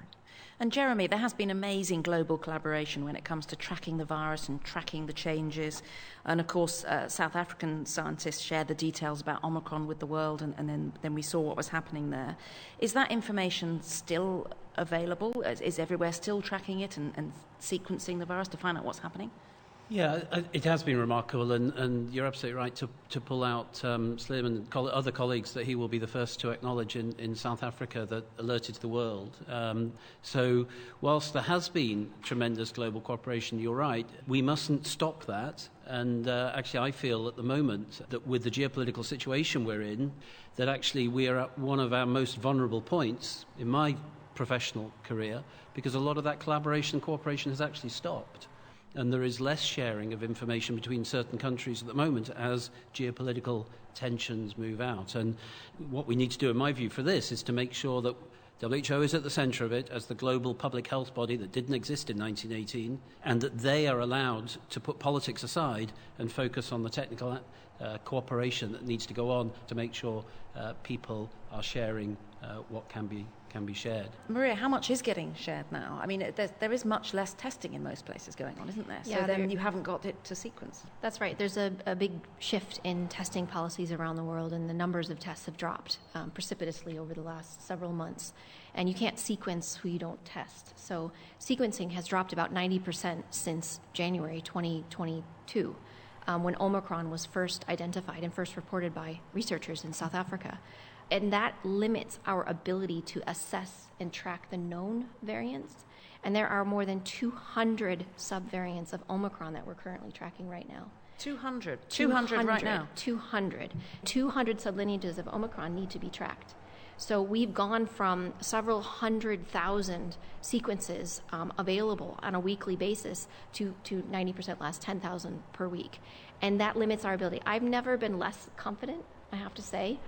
And Jeremy, there has been amazing global collaboration when it comes to tracking the virus and tracking the changes. And of course, South African scientists shared the details about Omicron with the world, and then we saw what was happening there. Is that information still available? Is everywhere still tracking it and sequencing the virus to find out what's happening? Yeah, it has been remarkable, and you're absolutely right to pull out Slim and other colleagues that he will be the first to acknowledge in South Africa that alerted the world. So whilst there has been tremendous global cooperation, you're right, we mustn't stop that. And actually, I feel at the moment that with the geopolitical situation we're in, that actually we are at one of our most vulnerable points in my professional career, because a lot of that collaboration and cooperation has actually stopped. And there is less sharing of information between certain countries at the moment as geopolitical tensions move out. And what we need to do, in my view, for this is to make sure that WHO is at the centre of it as the global public health body that didn't exist in 1918, and that they are allowed to put politics aside and focus on the technical cooperation that needs to go on to make sure people are sharing what can be shared. Maria, how much is getting shared now? I mean, there is much less testing in most places going on, isn't there? So Yeah, then you haven't got it to sequence. That's right. There's a big shift in testing policies around the world, and the numbers of tests have dropped precipitously over the last several months. And you can't sequence who you don't test. So sequencing has dropped about 90% since January 2022, when Omicron was first identified and first reported by researchers in South Africa. And that limits our ability to assess and track the known variants. And there are more than 200 subvariants of Omicron that we're currently tracking right now. 200 right now? 200 sublineages of Omicron need to be tracked. So we've gone from several 100,000 sequences available on a weekly basis to 90% last 10,000 per week. And that limits our ability. I've never been less confident, I have to say,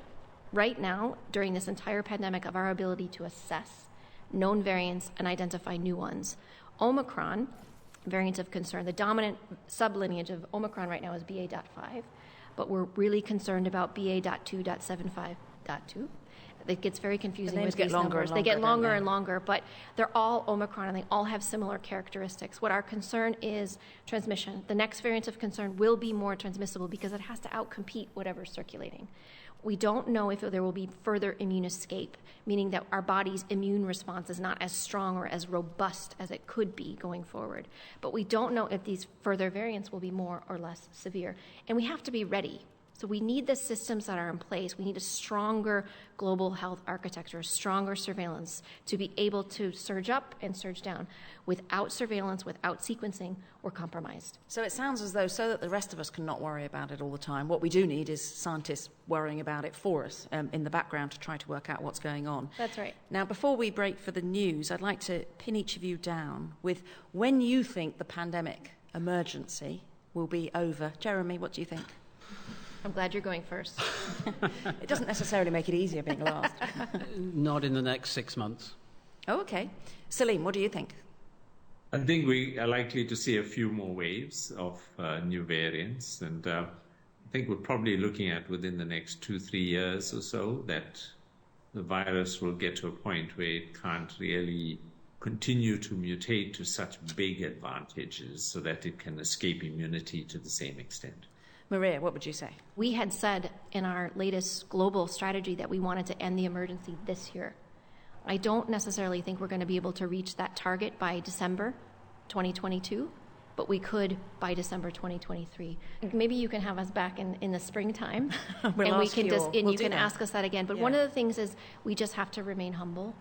right now, during this entire pandemic, of our ability to assess known variants and identify new ones. Omicron, variants of concern, the dominant sublineage of Omicron right now is BA.5, but we're really concerned about BA.2.75.2. It gets very confusing with these numbers. They get longer and longer, but they're all Omicron and they all have similar characteristics. What our concern is transmission. The next variant of concern will be more transmissible because it has to outcompete whatever's circulating. We don't know if there will be further immune escape, meaning that our body's immune response is not as strong or as robust as it could be going forward. But we don't know if these further variants will be more or less severe. And we have to be ready. So we need the systems that are in place. We need a stronger global health architecture, a stronger surveillance to be able to surge up and surge down. Without surveillance, without sequencing, we're compromised. So it sounds as though, so that the rest of us can not worry about it all the time, what we do need is scientists worrying about it for us in the background to try to work out what's going on. That's right. Now, before we break for the news, I'd like to pin each of you down with when you think the pandemic emergency will be over. Jeremy, what do you think? I'm glad you're going first. It doesn't necessarily make it easier being last. Not in the next 6 months. Oh, okay. Salim, what do you think? I think we are likely to see a few more waves of new variants, and I think we're probably looking at within the next 2-3 years or so that the virus will get to a point where it can't really continue to mutate to such big advantages so that it can escape immunity to the same extent. Maria, what would you say? We had said in our latest global strategy that we wanted to end the emergency this year. I don't necessarily think we're going to be able to reach that target by December 2022, but we could by December 2023. Maybe you can have us back in the springtime, and we can you can ask us that again. But one of the things is we just have to remain humble.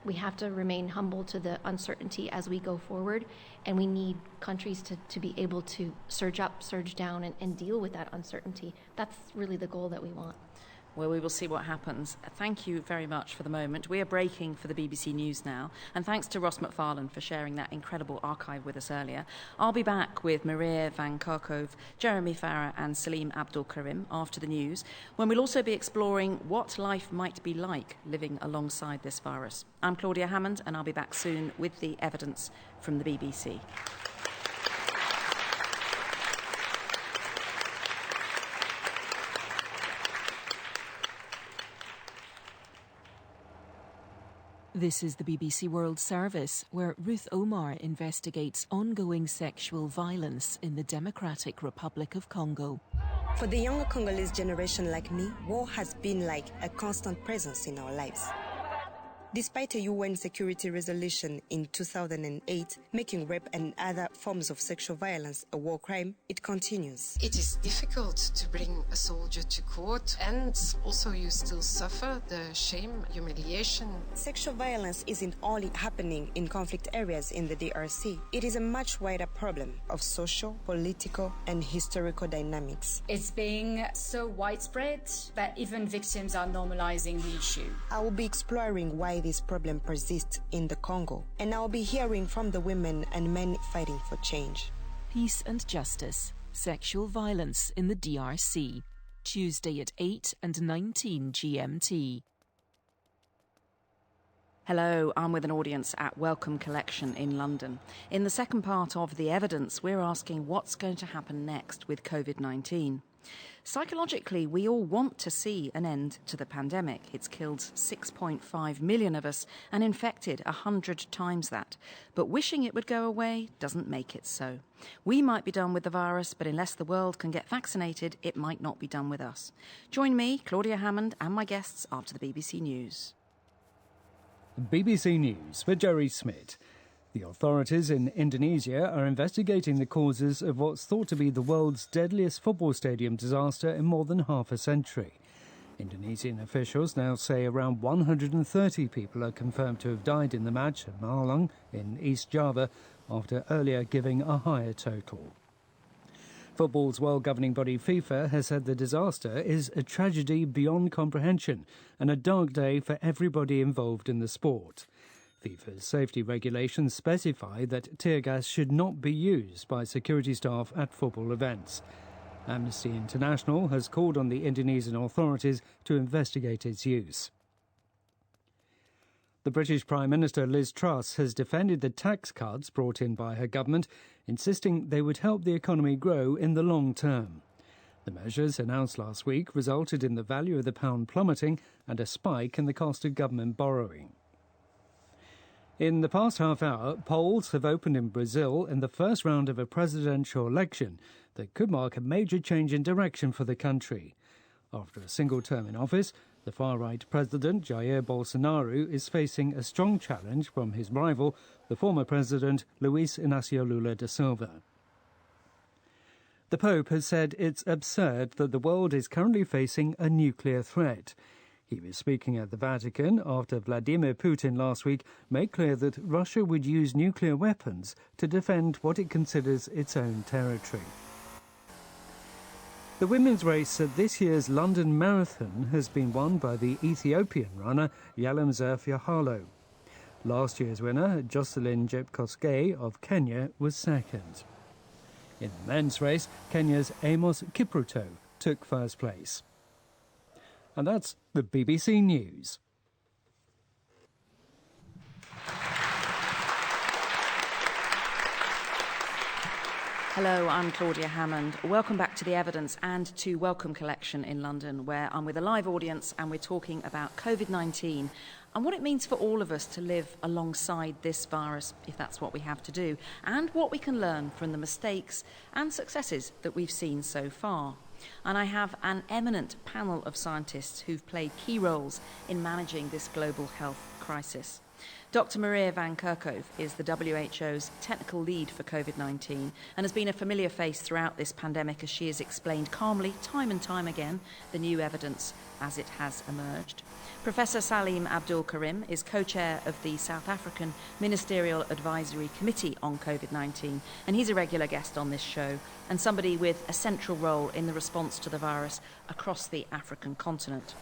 We have to remain humble to the uncertainty as we go forward, and we need countries to be able to surge up, surge down, and deal with that uncertainty. That's really the goal that we want. Well, we will see what happens. Thank you very much for the moment. We are breaking for the BBC News now, and thanks to Ross McFarlane for sharing that incredible archive with us earlier. I'll be back with Maria van Kerkhove, Jeremy Farah and Salim Abdul Karim after the news, when we'll also be exploring what life might be like living alongside this virus. I'm Claudia Hammond, and I'll be back soon with the evidence from the BBC. This is the BBC World Service, where Ruth Omar investigates ongoing sexual violence in the Democratic Republic of Congo. For the younger Congolese generation like me, war has been like a constant presence in our lives. Despite a UN security resolution in 2008 making rape and other forms of sexual violence a war crime, it continues. It is difficult to bring a soldier to court, and also you still suffer the shame, humiliation. Sexual violence isn't only happening in conflict areas in the DRC. It is a much wider problem of social, political, and historical dynamics. It's being so widespread that even victims are normalizing the issue. I will be exploring why this problem persists in the Congo, and I'll be hearing from the women and men fighting for change. Peace and Justice, Sexual Violence in the DRC, Tuesday at 8 and 19 GMT. Hello, I'm with an audience at Wellcome Collection in London. In the second part of The Evidence, we're asking what's going to happen next with COVID-19. Psychologically, we all want to see an end to the pandemic. It's killed 6.5 million of us and infected 100 times that. But wishing it would go away doesn't make it so. We might be done with the virus, but unless the world can get vaccinated, it might not be done with us. Join me, Claudia Hammond, and my guests after the BBC News. BBC News for Jerry Smith. The authorities in Indonesia are investigating the causes of what's thought to be the world's deadliest football stadium disaster in more than half a century. Indonesian officials now say around 130 people are confirmed to have died in the match at Malang in East Java, after earlier giving a higher total. Football's world governing body FIFA has said the disaster is a tragedy beyond comprehension and a dark day for everybody involved in the sport. FIFA's safety regulations specify that tear gas should not be used by security staff at football events. Amnesty International has called on the Indonesian authorities to investigate its use. The British Prime Minister Liz Truss has defended the tax cuts brought in by her government, insisting they would help the economy grow in the long term. The measures announced last week resulted in the value of the pound plummeting and a spike in the cost of government borrowing. In the past half hour, polls have opened in Brazil in the first round of a presidential election that could mark a major change in direction for the country. After a single term in office, the far-right president Jair Bolsonaro is facing a strong challenge from his rival, the former president Luiz Inácio Lula da Silva. The Pope has said it's absurd that the world is currently facing a nuclear threat. He was speaking at the Vatican after Vladimir Putin last week made clear that Russia would use nuclear weapons to defend what it considers its own territory. The women's race at this year's London Marathon has been won by the Ethiopian runner Yalemzer Fiahalo. Last year's winner, Jocelyn Jepkosgei of Kenya, was second. In the men's race, Kenya's Amos Kipruto took first place. And that's the BBC News. Hello, I'm Claudia Hammond. Welcome back to The Evidence and to Welcome Collection in London, where I'm with a live audience and we're talking about COVID-19 and what it means for all of us to live alongside this virus, if that's what we have to do, and what we can learn from the mistakes and successes that we've seen so far. And I have an eminent panel of scientists who've played key roles in managing this global health crisis. Dr. Maria van Kerkhove is the WHO's technical lead for COVID-19 and has been a familiar face throughout this pandemic as she has explained calmly, time and time again, the new evidence as it has emerged. Professor Salim Abdul Karim is co-chair of the South African Ministerial Advisory Committee on COVID-19, and he's a regular guest on this show and somebody with a central role in the response to the virus across the African continent.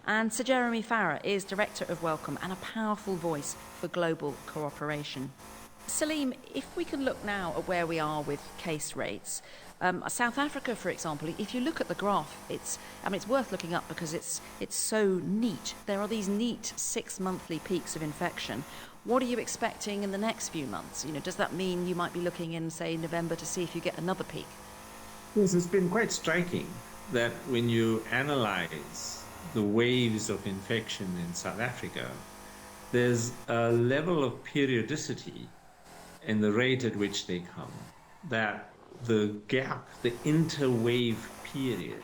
And Sir Jeremy Farrar is Director of Welcome and a powerful voice for global cooperation. Salim, if we can look now at where we are with case rates, South Africa, for example, if you look at the graph, it's worth looking up because it's so neat. There are these neat 6-monthly peaks of infection. What are you expecting in the next few months? Does that mean you might be looking in, say, November to see if you get another peak? Yes, it's been quite striking that when you analyze the waves of infection in South Africa, there's a level of periodicity in the rate at which they come, that the gap, the interwave period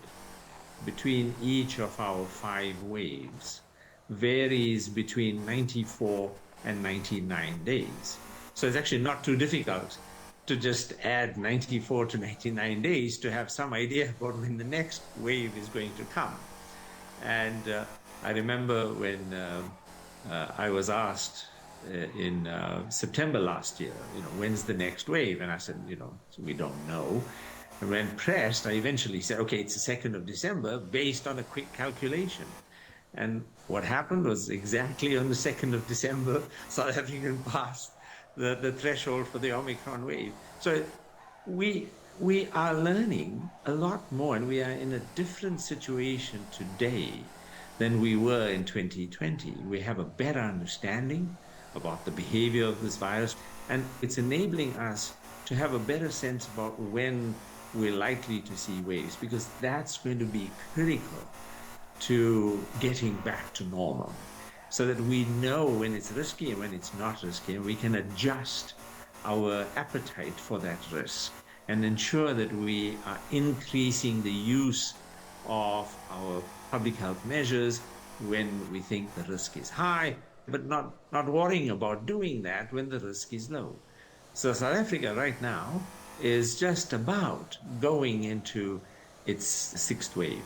between each of our 5 waves varies between 94 and 99 days. So it's actually not too difficult to just add 94 to 99 days to have some idea about when the next wave is going to come. And I remember when I was asked in September last year, when's the next wave? And I said, we don't know. And when pressed, I eventually said, okay, it's the 2nd of December based on a quick calculation. And what happened was exactly on the 2nd of December, South Africa passed the threshold for the Omicron wave. So we are learning a lot more, and we are in a different situation today than we were in 2020. We have a better understanding about the behavior of this virus, and it's enabling us to have a better sense about when we're likely to see waves, because that's going to be critical to getting back to normal, so that we know when it's risky and when it's not risky, and we can adjust our appetite for that risk and ensure that we are increasing the use of our public health measures when we think the risk is high, but not worrying about doing that when the risk is low. So South Africa right now is just about going into its sixth wave,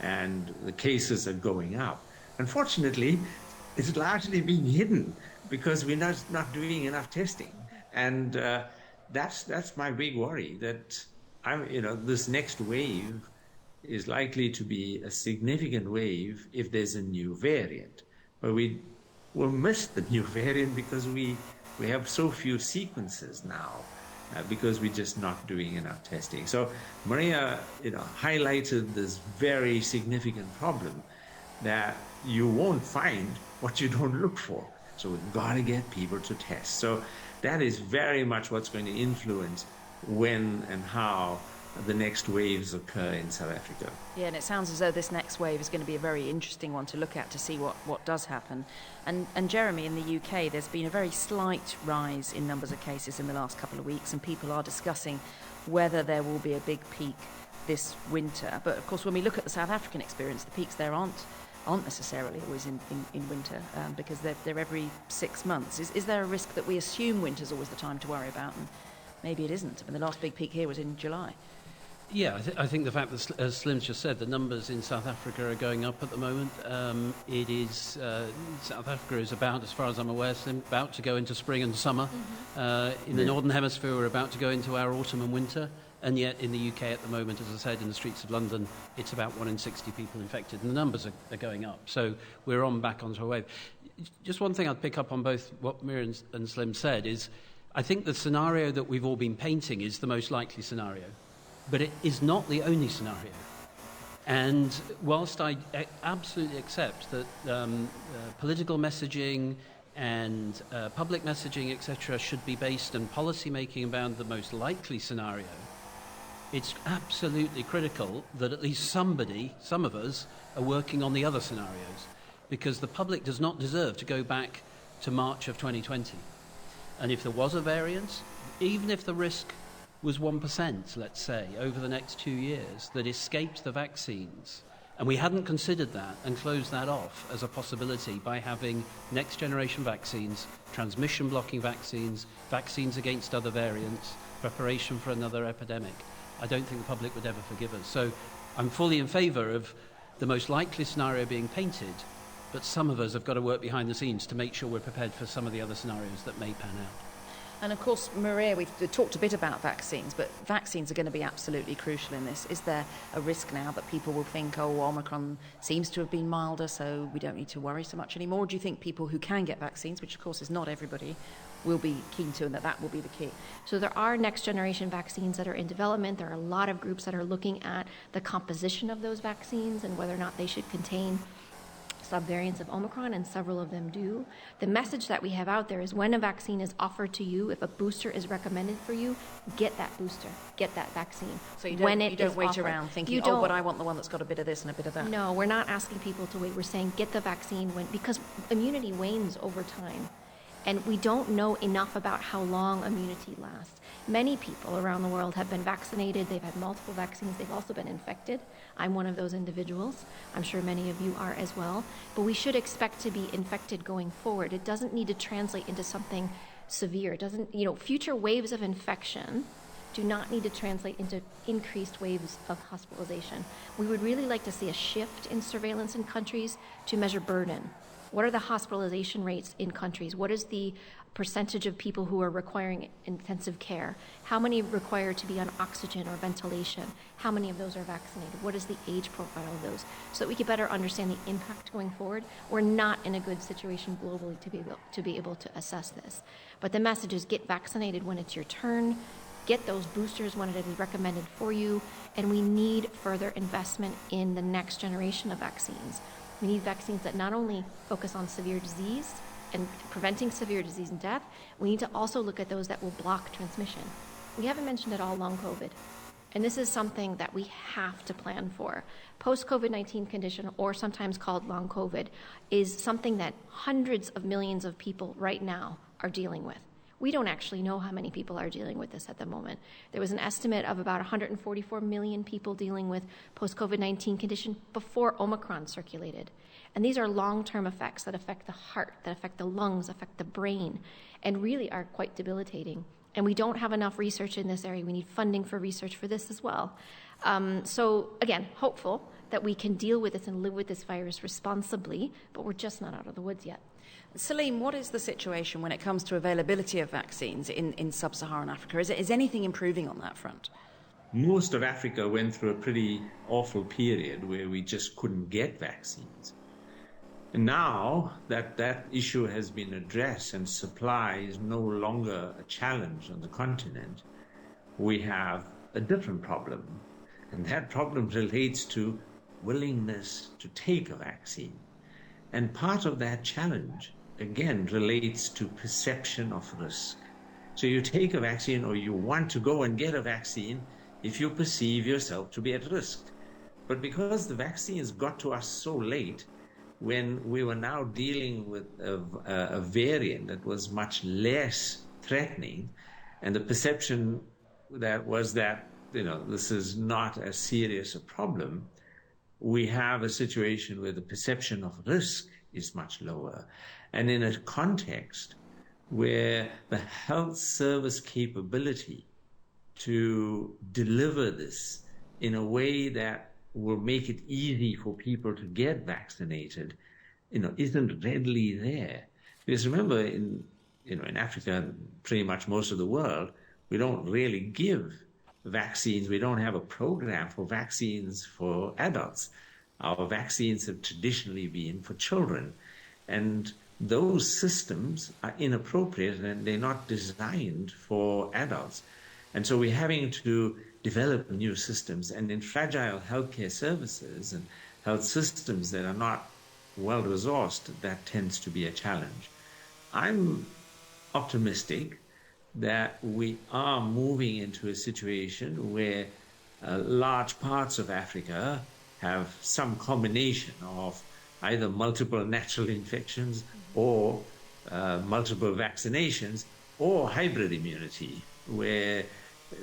and the cases are going up. Unfortunately, it's largely being hidden because we're not doing enough testing. And that's my big worry, that this next wave is likely to be a significant wave if there's a new variant. But we will miss the new variant because we have so few sequences now, because we're just not doing enough testing. So Maria, highlighted this very significant problem that you won't find what you don't look for. So we've got to get people to test. So that is very much what's going to influence when and how the next waves occur in South Africa. Yeah, and it sounds as though this next wave is going to be a very interesting one to look at to see what does happen. And Jeremy, in the UK, there's been a very slight rise in numbers of cases in the last couple of weeks, and people are discussing whether there will be a big peak this winter. But of course, when we look at the South African experience, the peaks there aren't necessarily always in winter, because they're every 6 months. Is there a risk that we assume winter's always the time to worry about, and maybe it isn't? I mean, the last big peak here was in July. Yeah, I think the fact that, as Slim's just said, the numbers in South Africa are going up at the moment. It is South Africa is about, as far as I'm aware, Slim, about to go into spring and summer. In the Northern Hemisphere, we're about to go into our autumn and winter. And yet in the UK at the moment, as I said, in the streets of London, it's about 1 in 60 people infected. And the numbers are going up. So we're back onto a wave. Just one thing I'd pick up on both what Miriam and Slim said is, I think the scenario that we've all been painting is the most likely scenario. But it is not the only scenario. And whilst I absolutely accept that political messaging and public messaging, etc., should be based on policy making around the most likely scenario, it's absolutely critical that at least some of us, are working on the other scenarios, because the public does not deserve to go back to March of 2020. And if there was a variance, even if the risk was 1%, let's say, over the next 2 years, that escaped the vaccines, and we hadn't considered that and closed that off as a possibility by having next generation vaccines, transmission blocking vaccines, vaccines against other variants, preparation for another epidemic, I don't think the public would ever forgive us. So I'm fully in favour of the most likely scenario being painted, but some of us have got to work behind the scenes to make sure we're prepared for some of the other scenarios that may pan out. And of course, Maria, we've talked a bit about vaccines, but vaccines are going to be absolutely crucial in this. Is there a risk now that people will think, oh, Omicron seems to have been milder, so we don't need to worry so much anymore? Or do you think people who can get vaccines, which of course is not everybody, will be keen to, and that will be the key? So there are next generation vaccines that are in development. There are a lot of groups that are looking at the composition of those vaccines and whether or not they should contain subvariants of Omicron, and several of them do. The message that we have out there is, when a vaccine is offered to you, if a booster is recommended for you, get that booster, get that vaccine. So you don't wait around thinking, oh, but I want the one that's got a bit of this and a bit of that. No, we're not asking people to wait. We're saying get the vaccine because immunity wanes over time. And we don't know enough about how long immunity lasts. Many people around the world have been vaccinated. They've had multiple vaccines. They've also been infected. I'm one of those individuals. I'm sure many of you are as well. But we should expect to be infected going forward. It doesn't need to translate into something severe. It doesn't, future waves of infection do not need to translate into increased waves of hospitalization. We would really like to see a shift in surveillance in countries to measure burden. What are the hospitalization rates in countries? What is the percentage of people who are requiring intensive care? How many require to be on oxygen or ventilation? How many of those are vaccinated? What is the age profile of those? So that we can better understand the impact going forward. We're not in a good situation globally to be able to assess this. But the message is, get vaccinated when it's your turn. Get those boosters when it is recommended for you. And we need further investment in the next generation of vaccines. We need vaccines that not only focus on severe disease and preventing severe disease and death, we need to also look at those that will block transmission. We haven't mentioned at all long COVID. And this is something that we have to plan for. Post-COVID-19 condition, or sometimes called long COVID, is something that hundreds of millions of people right now are dealing with. We don't actually know how many people are dealing with this at the moment. There was an estimate of about 144 million people dealing with post-COVID-19 condition before Omicron circulated. And these are long-term effects that affect the heart, that affect the lungs, affect the brain, and really are quite debilitating. And we don't have enough research in this area. We need funding for research for this as well. So again, hopeful that we can deal with this and live with this virus responsibly, but we're just not out of the woods yet. Salim, what is the situation when it comes to availability of vaccines in sub-Saharan Africa? Is anything improving on that front? Most of Africa went through a pretty awful period where we just couldn't get vaccines. And now that that issue has been addressed and supply is no longer a challenge on the continent, we have a different problem. And that problem relates to willingness to take a vaccine. And part of that challenge, again, relates to perception of risk. So you take a vaccine or you want to go and get a vaccine if you perceive yourself to be at risk. But because the vaccines got to us so late, when we were now dealing with a variant that was much less threatening, and the perception that was that, this is not as serious a problem, we have a situation where the perception of risk is much lower. And in a context where the health service capability to deliver this in a way that will make it easy for people to get vaccinated, isn't readily there. Because remember, in Africa, pretty much most of the world, we don't really give vaccines. We don't have a program for vaccines for adults. Our vaccines have traditionally been for children. And those systems are inappropriate and they're not designed for adults. And so we're having to develop new systems, and in fragile healthcare services and health systems that are not well resourced, that tends to be a challenge. I'm optimistic that we are moving into a situation where large parts of Africa have some combination of either multiple natural infections or multiple vaccinations or hybrid immunity, where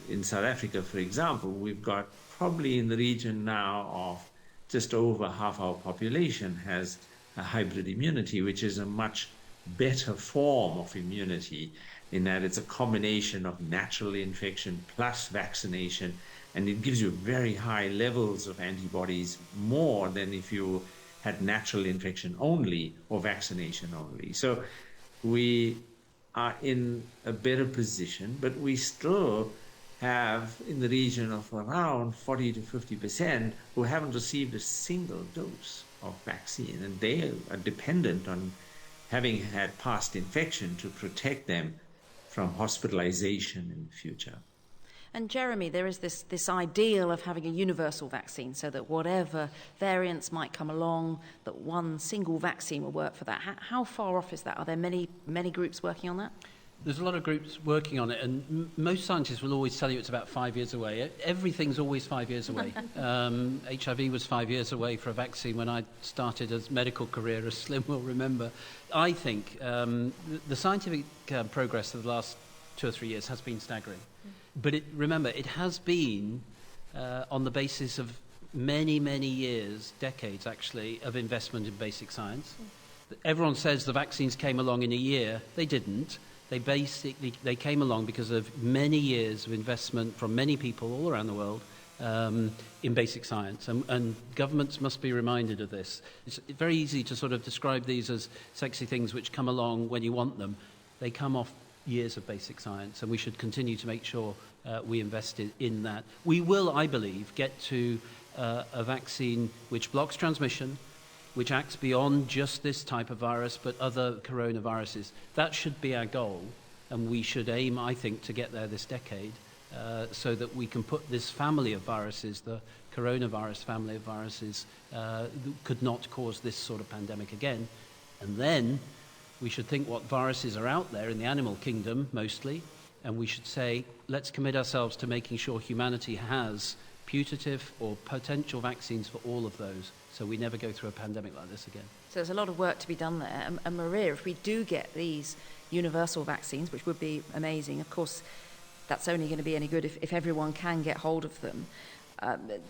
in South Africa, for example, we've got probably in the region now of just over half our population has a hybrid immunity, which is a much better form of immunity in that it's a combination of natural infection plus vaccination, and it gives you very high levels of antibodies, more than if you had natural infection only or vaccination only. So we are in a better position, but we still have in the region of around 40 to 50% who haven't received a single dose of vaccine, and they are dependent on having had past infection to protect them from hospitalization in the future. And Jeremy, there is this ideal of having a universal vaccine so that whatever variants might come along, that one single vaccine will work for that. How far off is that? Are there many groups working on that? There's a lot of groups working on it, and most scientists will always tell you it's about 5 years away. Everything's always 5 years away. HIV was 5 years away for a vaccine when I started a medical career, as Slim will remember. I think the scientific progress of the last 2 or 3 years has been staggering. But remember, it has been on the basis of many, many years, decades actually, of investment in basic science. Everyone says the vaccines came along in a year. They didn't. They came along because of many years of investment from many people all around the world in basic science. And governments must be reminded of this. It's very easy to sort of describe these as sexy things which come along when you want them. They come off years of basic science, and we should continue to make sure we invest in that. We will, I believe, get to a vaccine which blocks transmission, which acts beyond just this type of virus, but other coronaviruses. That should be our goal, and we should aim, I think, to get there this decade, so that we can put this family of viruses, the coronavirus family of viruses, could not cause this sort of pandemic again. And then we should think what viruses are out there in the animal kingdom, mostly, and we should say, let's commit ourselves to making sure humanity has putative or potential vaccines for all of those, so we never go through a pandemic like this again. So there's a lot of work to be done there. And Maria, if we do get these universal vaccines, which would be amazing, of course, that's only going to be any good if everyone can get hold of them.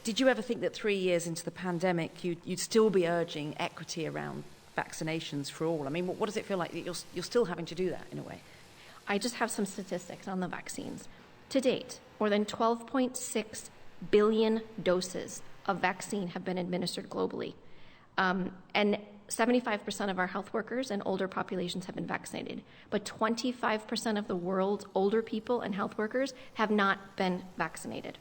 Did you ever think that 3 years into the pandemic, you'd still be urging equity around vaccinations for all? I mean, what does it feel like that you're still having to do that in a way? I just have some statistics on the vaccines. To date, more than 12.6 billion doses of vaccine have been administered globally. And 75% of our health workers and older populations have been vaccinated. But 25% of the world's older people and health workers have not been vaccinated.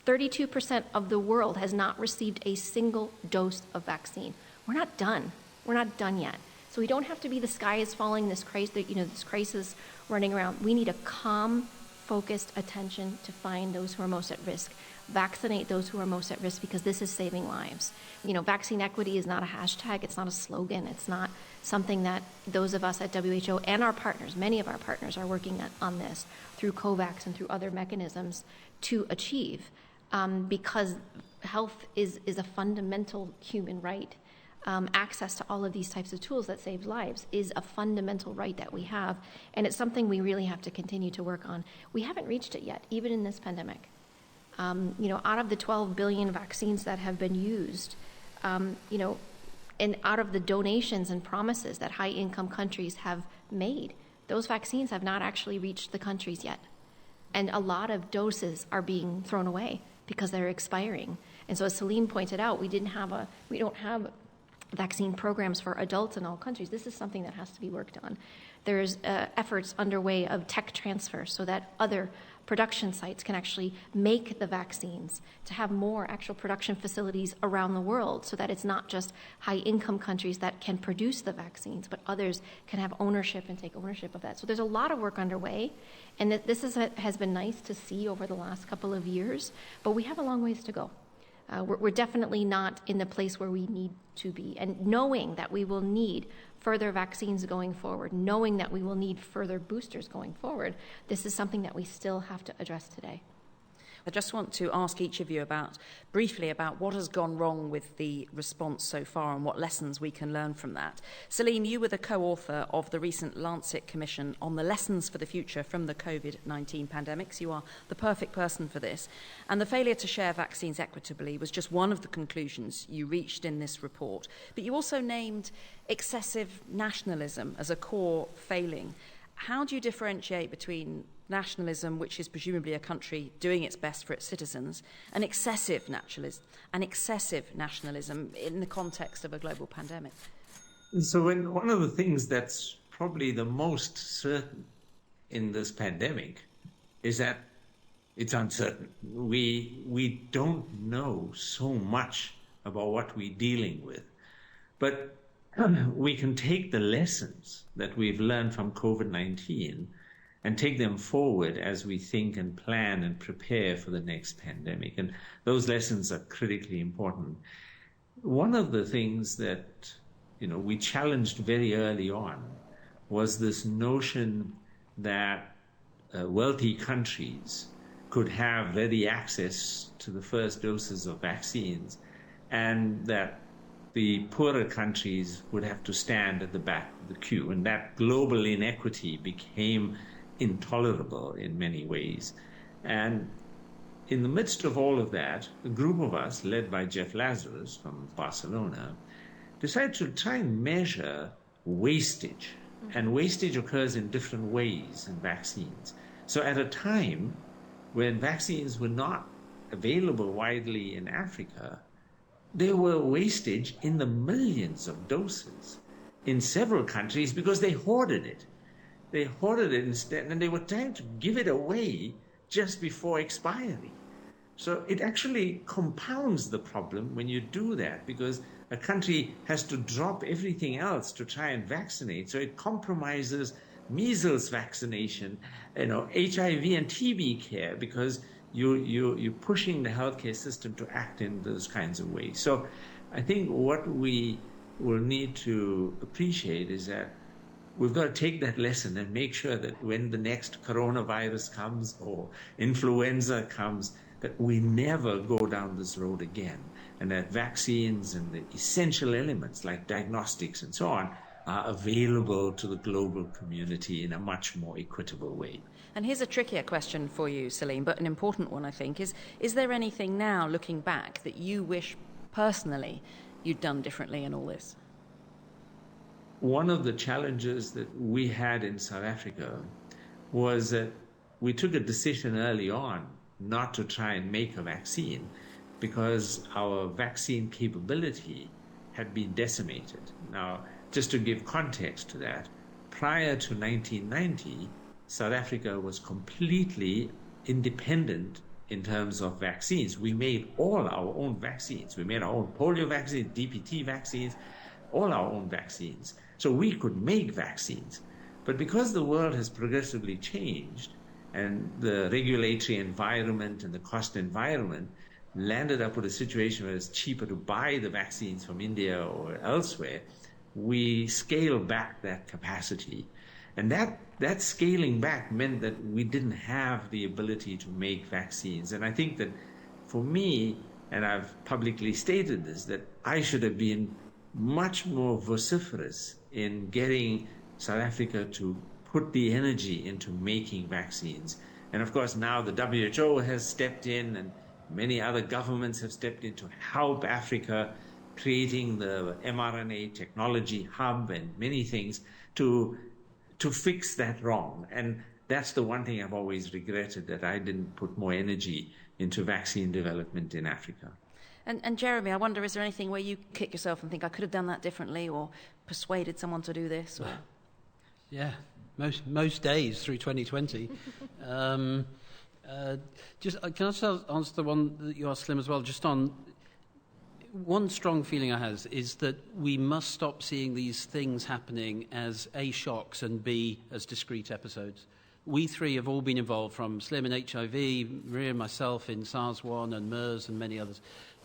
32% of the world has not received a single dose of vaccine. We're not done. We're not done yet. So we don't have to be the sky is falling, this crisis running around. We need a calm, focused attention to find those who are most at risk. Vaccinate those who are most at risk, because this is saving lives. Vaccine equity is not a hashtag. It's not a slogan. It's not something that those of us at WHO and our partners, many of our partners, are working on this through COVAX and through other mechanisms to achieve, because health is a fundamental human right. Access to all of these types of tools that save lives is a fundamental right that we have, and it's something we really have to continue to work on. We haven't reached it yet, even in this pandemic. Out of the 12 billion vaccines that have been used, and out of the donations and promises that high-income countries have made, those vaccines have not actually reached the countries yet. And a lot of doses are being thrown away because they're expiring. And so as Celine pointed out, we don't have vaccine programs for adults in all countries. This is something that has to be worked on. There's efforts underway of tech transfer so that other production sites can actually make the vaccines, to have more actual production facilities around the world, so that it's not just high-income countries that can produce the vaccines, but others can have ownership and take ownership of that. So there's a lot of work underway, and this has been nice to see over the last couple of years, but we have a long ways to go. We're definitely not in the place where we need to be. And knowing that we will need further vaccines going forward, knowing that we will need further boosters going forward, this is something that we still have to address today. I just want to ask each of you briefly about what has gone wrong with the response so far and what lessons we can learn from that. Celine, you were the co-author of the recent Lancet Commission on the lessons for the future from the COVID-19 pandemics. You are the perfect person for this. And the failure to share vaccines equitably was just one of the conclusions you reached in this report. But you also named excessive nationalism as a core failing. How do you differentiate between nationalism, which is presumably a country doing its best for its citizens, and excessive nationalism in the context of a global pandemic? So one of the things that's probably the most certain in this pandemic is that it's uncertain. We don't know so much about what we're dealing with, but we can take the lessons that we've learned from COVID-19 and take them forward as we think and plan and prepare for the next pandemic. And those lessons are critically important. One of the things that we challenged very early on was this notion that wealthy countries could have ready access to the first doses of vaccines, and that the poorer countries would have to stand at the back of the queue. And that global inequity became intolerable in many ways. And in the midst of all of that, a group of us, led by Jeff Lazarus from Barcelona, decided to try and measure wastage. And wastage occurs in different ways in vaccines. So at a time when vaccines were not available widely in Africa, there were wastage in the millions of doses in several countries because they hoarded it. They hoarded it instead, and they were trying to give it away just before expiry. So it actually compounds the problem when you do that, because a country has to drop everything else to try and vaccinate. So it compromises measles vaccination, HIV and TB care, because you're pushing the healthcare system to act in those kinds of ways. So I think what we will need to appreciate is that we've got to take that lesson and make sure that when the next coronavirus comes or influenza comes, that we never go down this road again, and that vaccines and the essential elements like diagnostics and so on are available to the global community in a much more equitable way. And here's a trickier question for you, Salim, but an important one, I think. Is there anything now, looking back, that you wish personally you'd done differently in all this? One of the challenges that we had in South Africa was that we took a decision early on not to try and make a vaccine because our vaccine capability had been decimated. Now, just to give context to that, prior to 1990, South Africa was completely independent in terms of vaccines. We made all our own vaccines. We made our own polio vaccines, DPT vaccines, all our own vaccines. So we could make vaccines. But because the world has progressively changed and the regulatory environment and the cost environment landed up with a situation where it's cheaper to buy the vaccines from India or elsewhere, we scaled back that capacity. And that scaling back meant that we didn't have the ability to make vaccines. And I think that for me, and I've publicly stated this, that I should have been much more vociferous in getting South Africa to put the energy into making vaccines. And of course, now the WHO has stepped in and many other governments have stepped in to help Africa, creating the mRNA technology hub and many things to fix that wrong. And that's the one thing I've always regretted, that I didn't put more energy into vaccine development in Africa. And Jeremy, I wonder, is there anything where you kick yourself and think, I could have done that differently, or persuaded someone to do this? Or... Yeah, most days through 2020. Can I just answer the one that you asked, Slim, as well? Just on one strong feeling I have is that we must stop seeing these things happening as A, shocks, and B, as discrete episodes. We three have all been involved, from Slim in HIV, Maria and myself in SARS-1 and MERS and many others.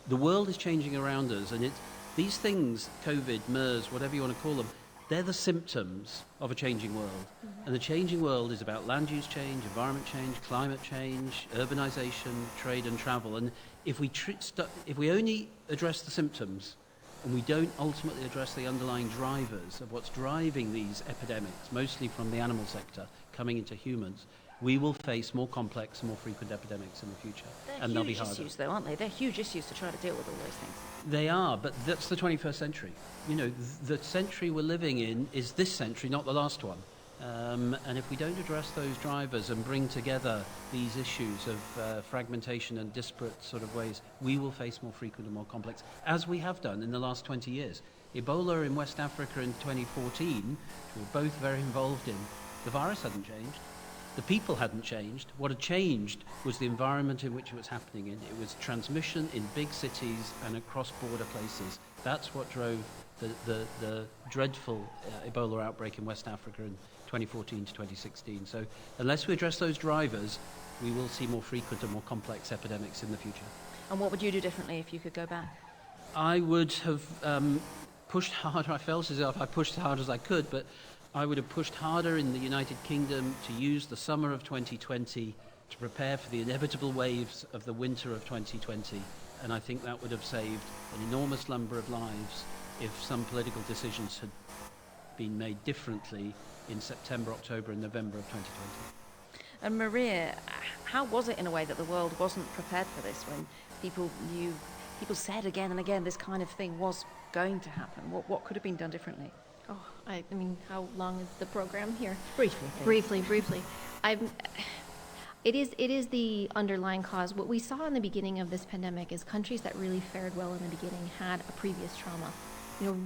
The world is changing around us, and these things, COVID, MERS, whatever you want to call them, they're the symptoms of a changing world. Mm-hmm. And the changing world is about land use change, environment change, climate change, urbanization, trade and travel. And if we only address the symptoms and we don't ultimately address the underlying drivers of what's driving these epidemics, mostly from the animal sector coming into humans, we will face more complex and more frequent epidemics in the future. And they'll be harder. They're huge issues, though, aren't they? They're huge issues to try to deal with all those things. They are, but that's the 21st century. You know, the century we're living in is this century, not the last one. And if we don't address those drivers and bring together these issues of fragmentation and disparate sort of ways, we will face more frequent and more complex, as we have done in the last 20 years. Ebola in West Africa in 2014, which we were both very involved in, the virus hadn't changed. The people hadn't changed. What had changed was the environment in which it was happening in. It was transmission in big cities and across border places. That's what drove the dreadful Ebola outbreak in West Africa in 2014 to 2016. So unless we address those drivers, we will see more frequent and more complex epidemics in the future. And what would you do differently if you could go back? I would have pushed harder. I felt as if I pushed as hard as I could, but I would have pushed harder in the United Kingdom to use the summer of 2020 to prepare for the inevitable waves of the winter of 2020. And I think that would have saved an enormous number of lives if some political decisions had been made differently in September, October and November of 2020. And Maria, how was it in a way that the world wasn't prepared for this, when people said again and again this kind of thing was going to happen? What could have been done differently? Oh, I mean, how long is the program here? Briefly. Briefly. It is the underlying cause. What we saw in the beginning of this pandemic is countries that really fared well in the beginning had a previous trauma.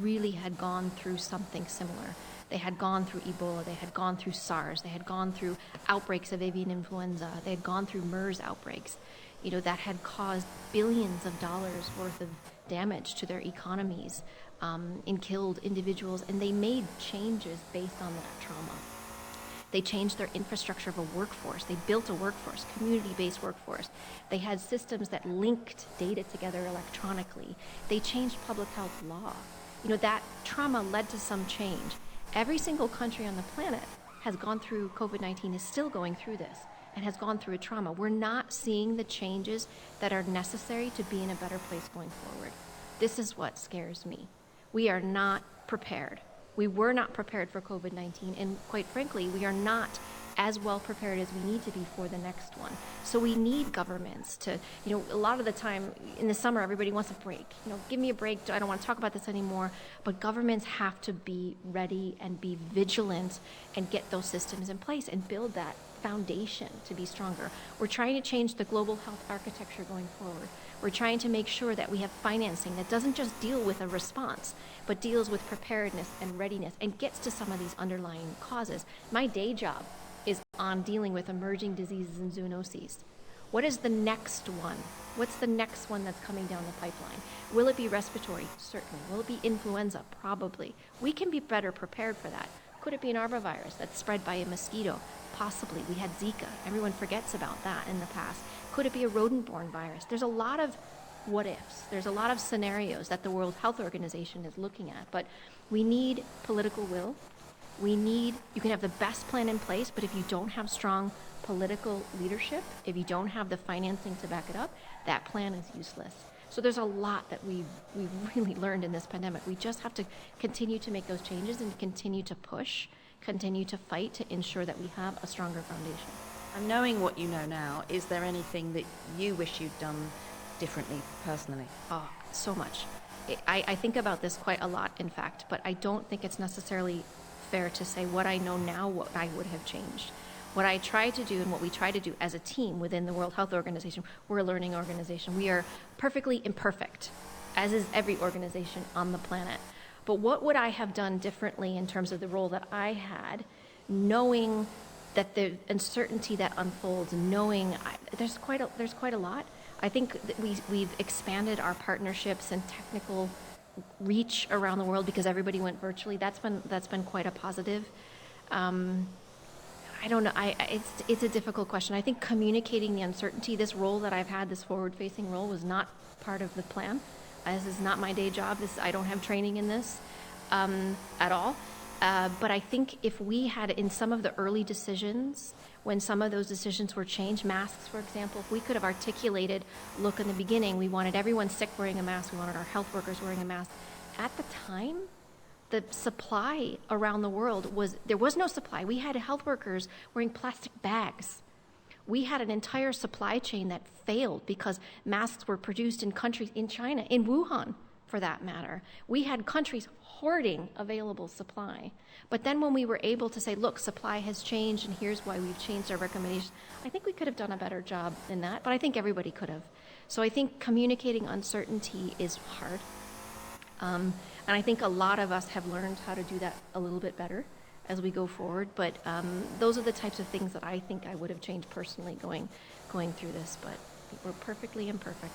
Really had gone through something similar. They had gone through Ebola, they had gone through SARS, they had gone through outbreaks of avian influenza, they had gone through MERS outbreaks, that had caused billions of dollars worth of damage to their economies, and killed individuals, and they made changes based on that trauma. They changed their infrastructure of a workforce. They built a workforce, community-based workforce. They had systems that linked data together electronically. They changed public health law. That trauma led to some change. Every single country on the planet has gone through COVID-19, is still going through this, and has gone through a trauma. We're not seeing the changes that are necessary to be in a better place going forward. This is what scares me. We are not prepared. We were not prepared for COVID-19, and quite frankly, we are not as well prepared as we need to be for the next one. So we need governments to, a lot of the time in the summer, everybody wants a break. Give me a break. I don't want to talk about this anymore. But governments have to be ready and be vigilant and get those systems in place and build that foundation to be stronger. We're trying to change the global health architecture going forward. We're trying to make sure that we have financing that doesn't just deal with a response, but deals with preparedness and readiness and gets to some of these underlying causes. My day job is on dealing with emerging diseases and zoonoses. What is the next one? What's the next one that's coming down the pipeline? Will it be respiratory? Certainly. Will it be influenza? Probably. We can be better prepared for that. Could it be an arbovirus that's spread by a mosquito? Possibly. We had Zika. Everyone forgets about that in the past. Could it be a rodent-borne virus? There's a lot of what ifs. There's a lot of scenarios that the World Health Organization is looking at, but we need political will. You can have the best plan in place, but if you don't have strong political leadership, if you don't have the financing to back it up, that plan is useless. So there's a lot that we've really learned in this pandemic. We just have to continue to make those changes and continue to push, continue to fight to ensure that we have a stronger foundation. And knowing what you know now, is there anything that you wish you'd done differently personally? Oh, so much. I think about this quite a lot, in fact, but I don't think it's necessarily fair to say what I know now, what I would have changed. What I try to do and what we try to do as a team within the World Health Organization, we're a learning organization. We are perfectly imperfect, as is every organization on the planet. But what would I have done differently in terms of the role that I had, knowing that the uncertainty that unfolds, there's quite a lot. I think that we've expanded our partnerships and technical reach around the world because everybody went virtually. That's been quite a positive. I don't know. It's a difficult question. I think communicating the uncertainty, this role that I've had, this forward-facing role, was not part of the plan. This is not my day job. I don't have training in this at all. But I think if we had, in some of the early decisions, when some of those decisions were changed, masks, for example, if we could have articulated, look, in the beginning, we wanted everyone sick wearing a mask, we wanted our health workers wearing a mask. At the time, the supply around the world there was no supply. We had health workers wearing plastic bags. We had an entire supply chain that failed because masks were produced in countries, in China, in Wuhan, for that matter. We had countries hoarding available supply. But then when we were able to say, look, supply has changed and here's why we've changed our recommendations, I think we could have done a better job in that, but I think everybody could have. So I think communicating uncertainty is hard. And I think a lot of us have learned how to do that a little bit better as we go forward. But those are the types of things that I think I would have changed personally going through this, but we're perfectly imperfect.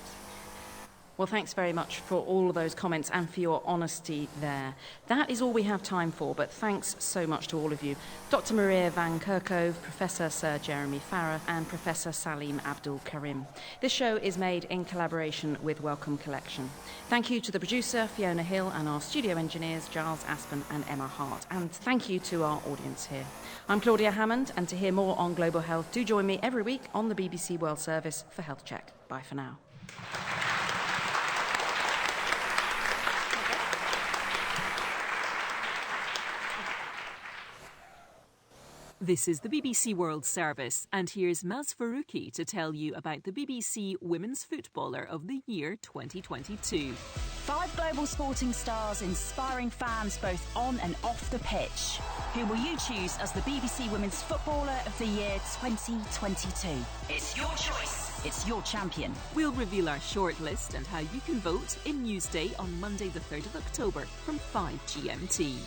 Well, thanks very much for all of those comments and for your honesty there. That is all we have time for, but thanks so much to all of you. Dr. Maria Van Kerkhove, Professor Sir Jeremy Farrar and Professor Salim Abdul Karim. This show is made in collaboration with Wellcome Collection. Thank you to the producer, Fiona Hill, and our studio engineers, Giles Aspen and Emma Hart. And thank you to our audience here. I'm Claudia Hammond, and to hear more on global health, do join me every week on the BBC World Service for Health Check. Bye for now. This is the BBC World Service, and here's Maz Faruqi to tell you about the BBC Women's Footballer of the Year 2022. 5 global sporting stars inspiring fans both on and off the pitch. Who will you choose as the BBC Women's Footballer of the Year 2022? It's your choice. It's your champion. We'll reveal our shortlist and how you can vote in Newsday on Monday the 3rd of October from 5 GMT.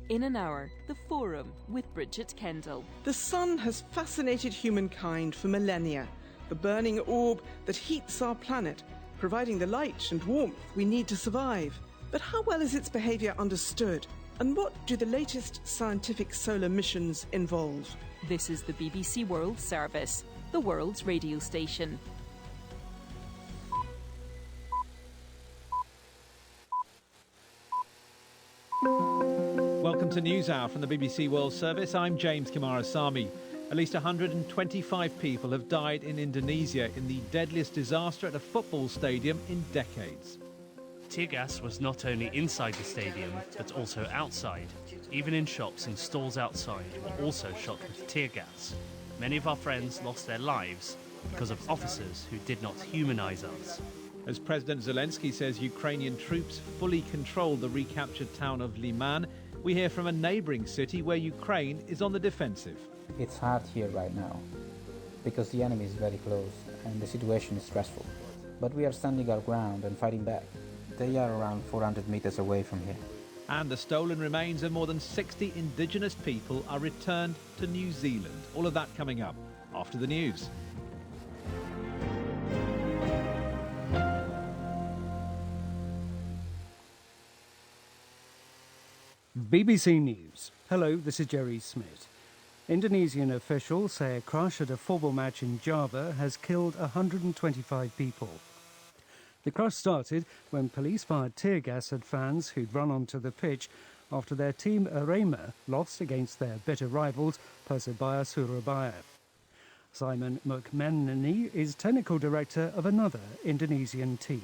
In an hour, The Forum with Bridget Kendall. The sun has fascinated humankind for millennia, the burning orb that heats our planet, providing the light and warmth we need to survive. But how well is its behaviour understood? And what do the latest scientific solar missions involve? This is the BBC World Service, the world's radio station. to NewsHour from the BBC World Service. I'm James Kimarasamy. At least 125 people have died in Indonesia in the deadliest disaster at a football stadium in decades. Tear gas was not only inside the stadium, but also outside. Even in shops and stalls outside were also shot with tear gas. Many of our friends lost their lives because of officers who did not humanise us. As President Zelensky says Ukrainian troops fully control the recaptured town of Liman, we hear from a neighbouring city where Ukraine is on the defensive. It's hard here right now because the enemy is very close and the situation is stressful. But we are standing our ground and fighting back. They are around 400 meters away from here. And the stolen remains of more than 60 indigenous people are returned to New Zealand. All of that coming up after the news. BBC News. Hello, this is Jerry Smith. Indonesian officials say a crash at a football match in Java has killed 125 people. The crash started when police fired tear gas at fans who'd run onto the pitch after their team Arema lost against their bitter rivals Persebaya Surabaya. Simon Mukmenani is technical director of another Indonesian team.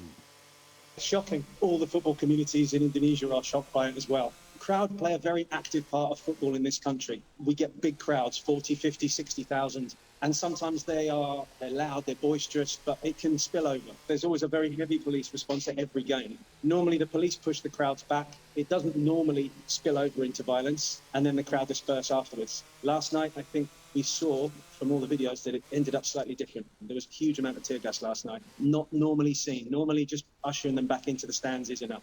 Shocking. All the football communities in Indonesia are shocked by it as well. Crowd play a very active part of football in this country. We get big crowds, 40, 50, 60,000. And sometimes they're loud, they're boisterous, but it can spill over. There's always a very heavy police response at every game. Normally the police push the crowds back. It doesn't normally spill over into violence, and then the crowd disperse afterwards. Last night, I think we saw from all the videos that it ended up slightly different. There was a huge amount of tear gas last night, not normally seen. Normally just ushering them back into the stands is enough.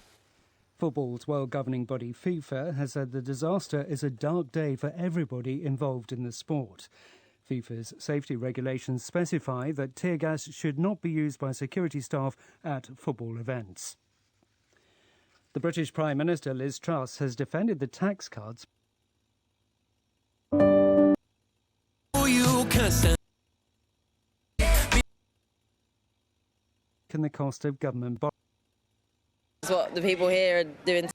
Football's world-governing body FIFA has said the disaster is a dark day for everybody involved in the sport. FIFA's safety regulations specify that tear gas should not be used by security staff at football events. The British Prime Minister Liz Truss has defended the tax cuts and the cost of government borrowing. That's what the people here are doing.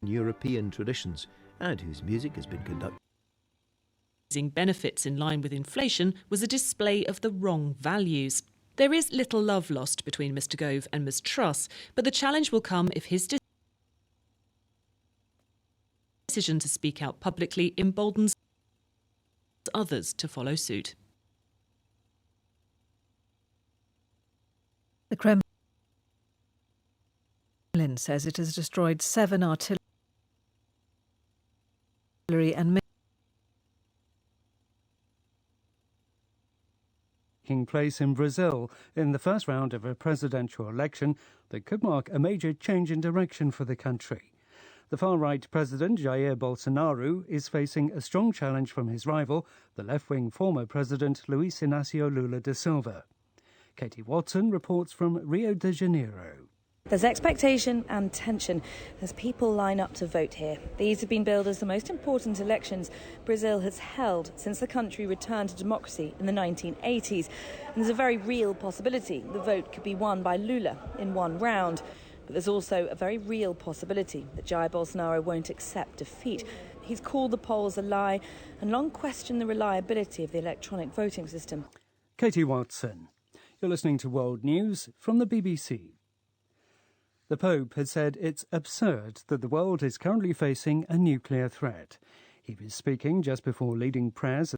European traditions and whose music has been conducted. Benefits in line with inflation was a display of the wrong values. There is little love lost between Mr Gove and Ms Truss, but the challenge will come if his decision to speak out publicly emboldens others to follow suit. The Kremlin says it has destroyed 7 artillery and taking place in Brazil in the first round of a presidential election that could mark a major change in direction for the country. The far-right president, Jair Bolsonaro, is facing a strong challenge from his rival, the left-wing former president, Luiz Inácio Lula da Silva. Katie Watson reports from Rio de Janeiro. There's expectation and tension as people line up to vote here. These have been billed as the most important elections Brazil has held since the country returned to democracy in the 1980s. And there's a very real possibility the vote could be won by Lula in one round. But there's also a very real possibility that Jair Bolsonaro won't accept defeat. He's called the polls a lie and long questioned the reliability of the electronic voting system. Katie Watson. You're listening to World News from the BBC. The Pope has said it's absurd that the world is currently facing a nuclear threat. He was speaking just before leading prayers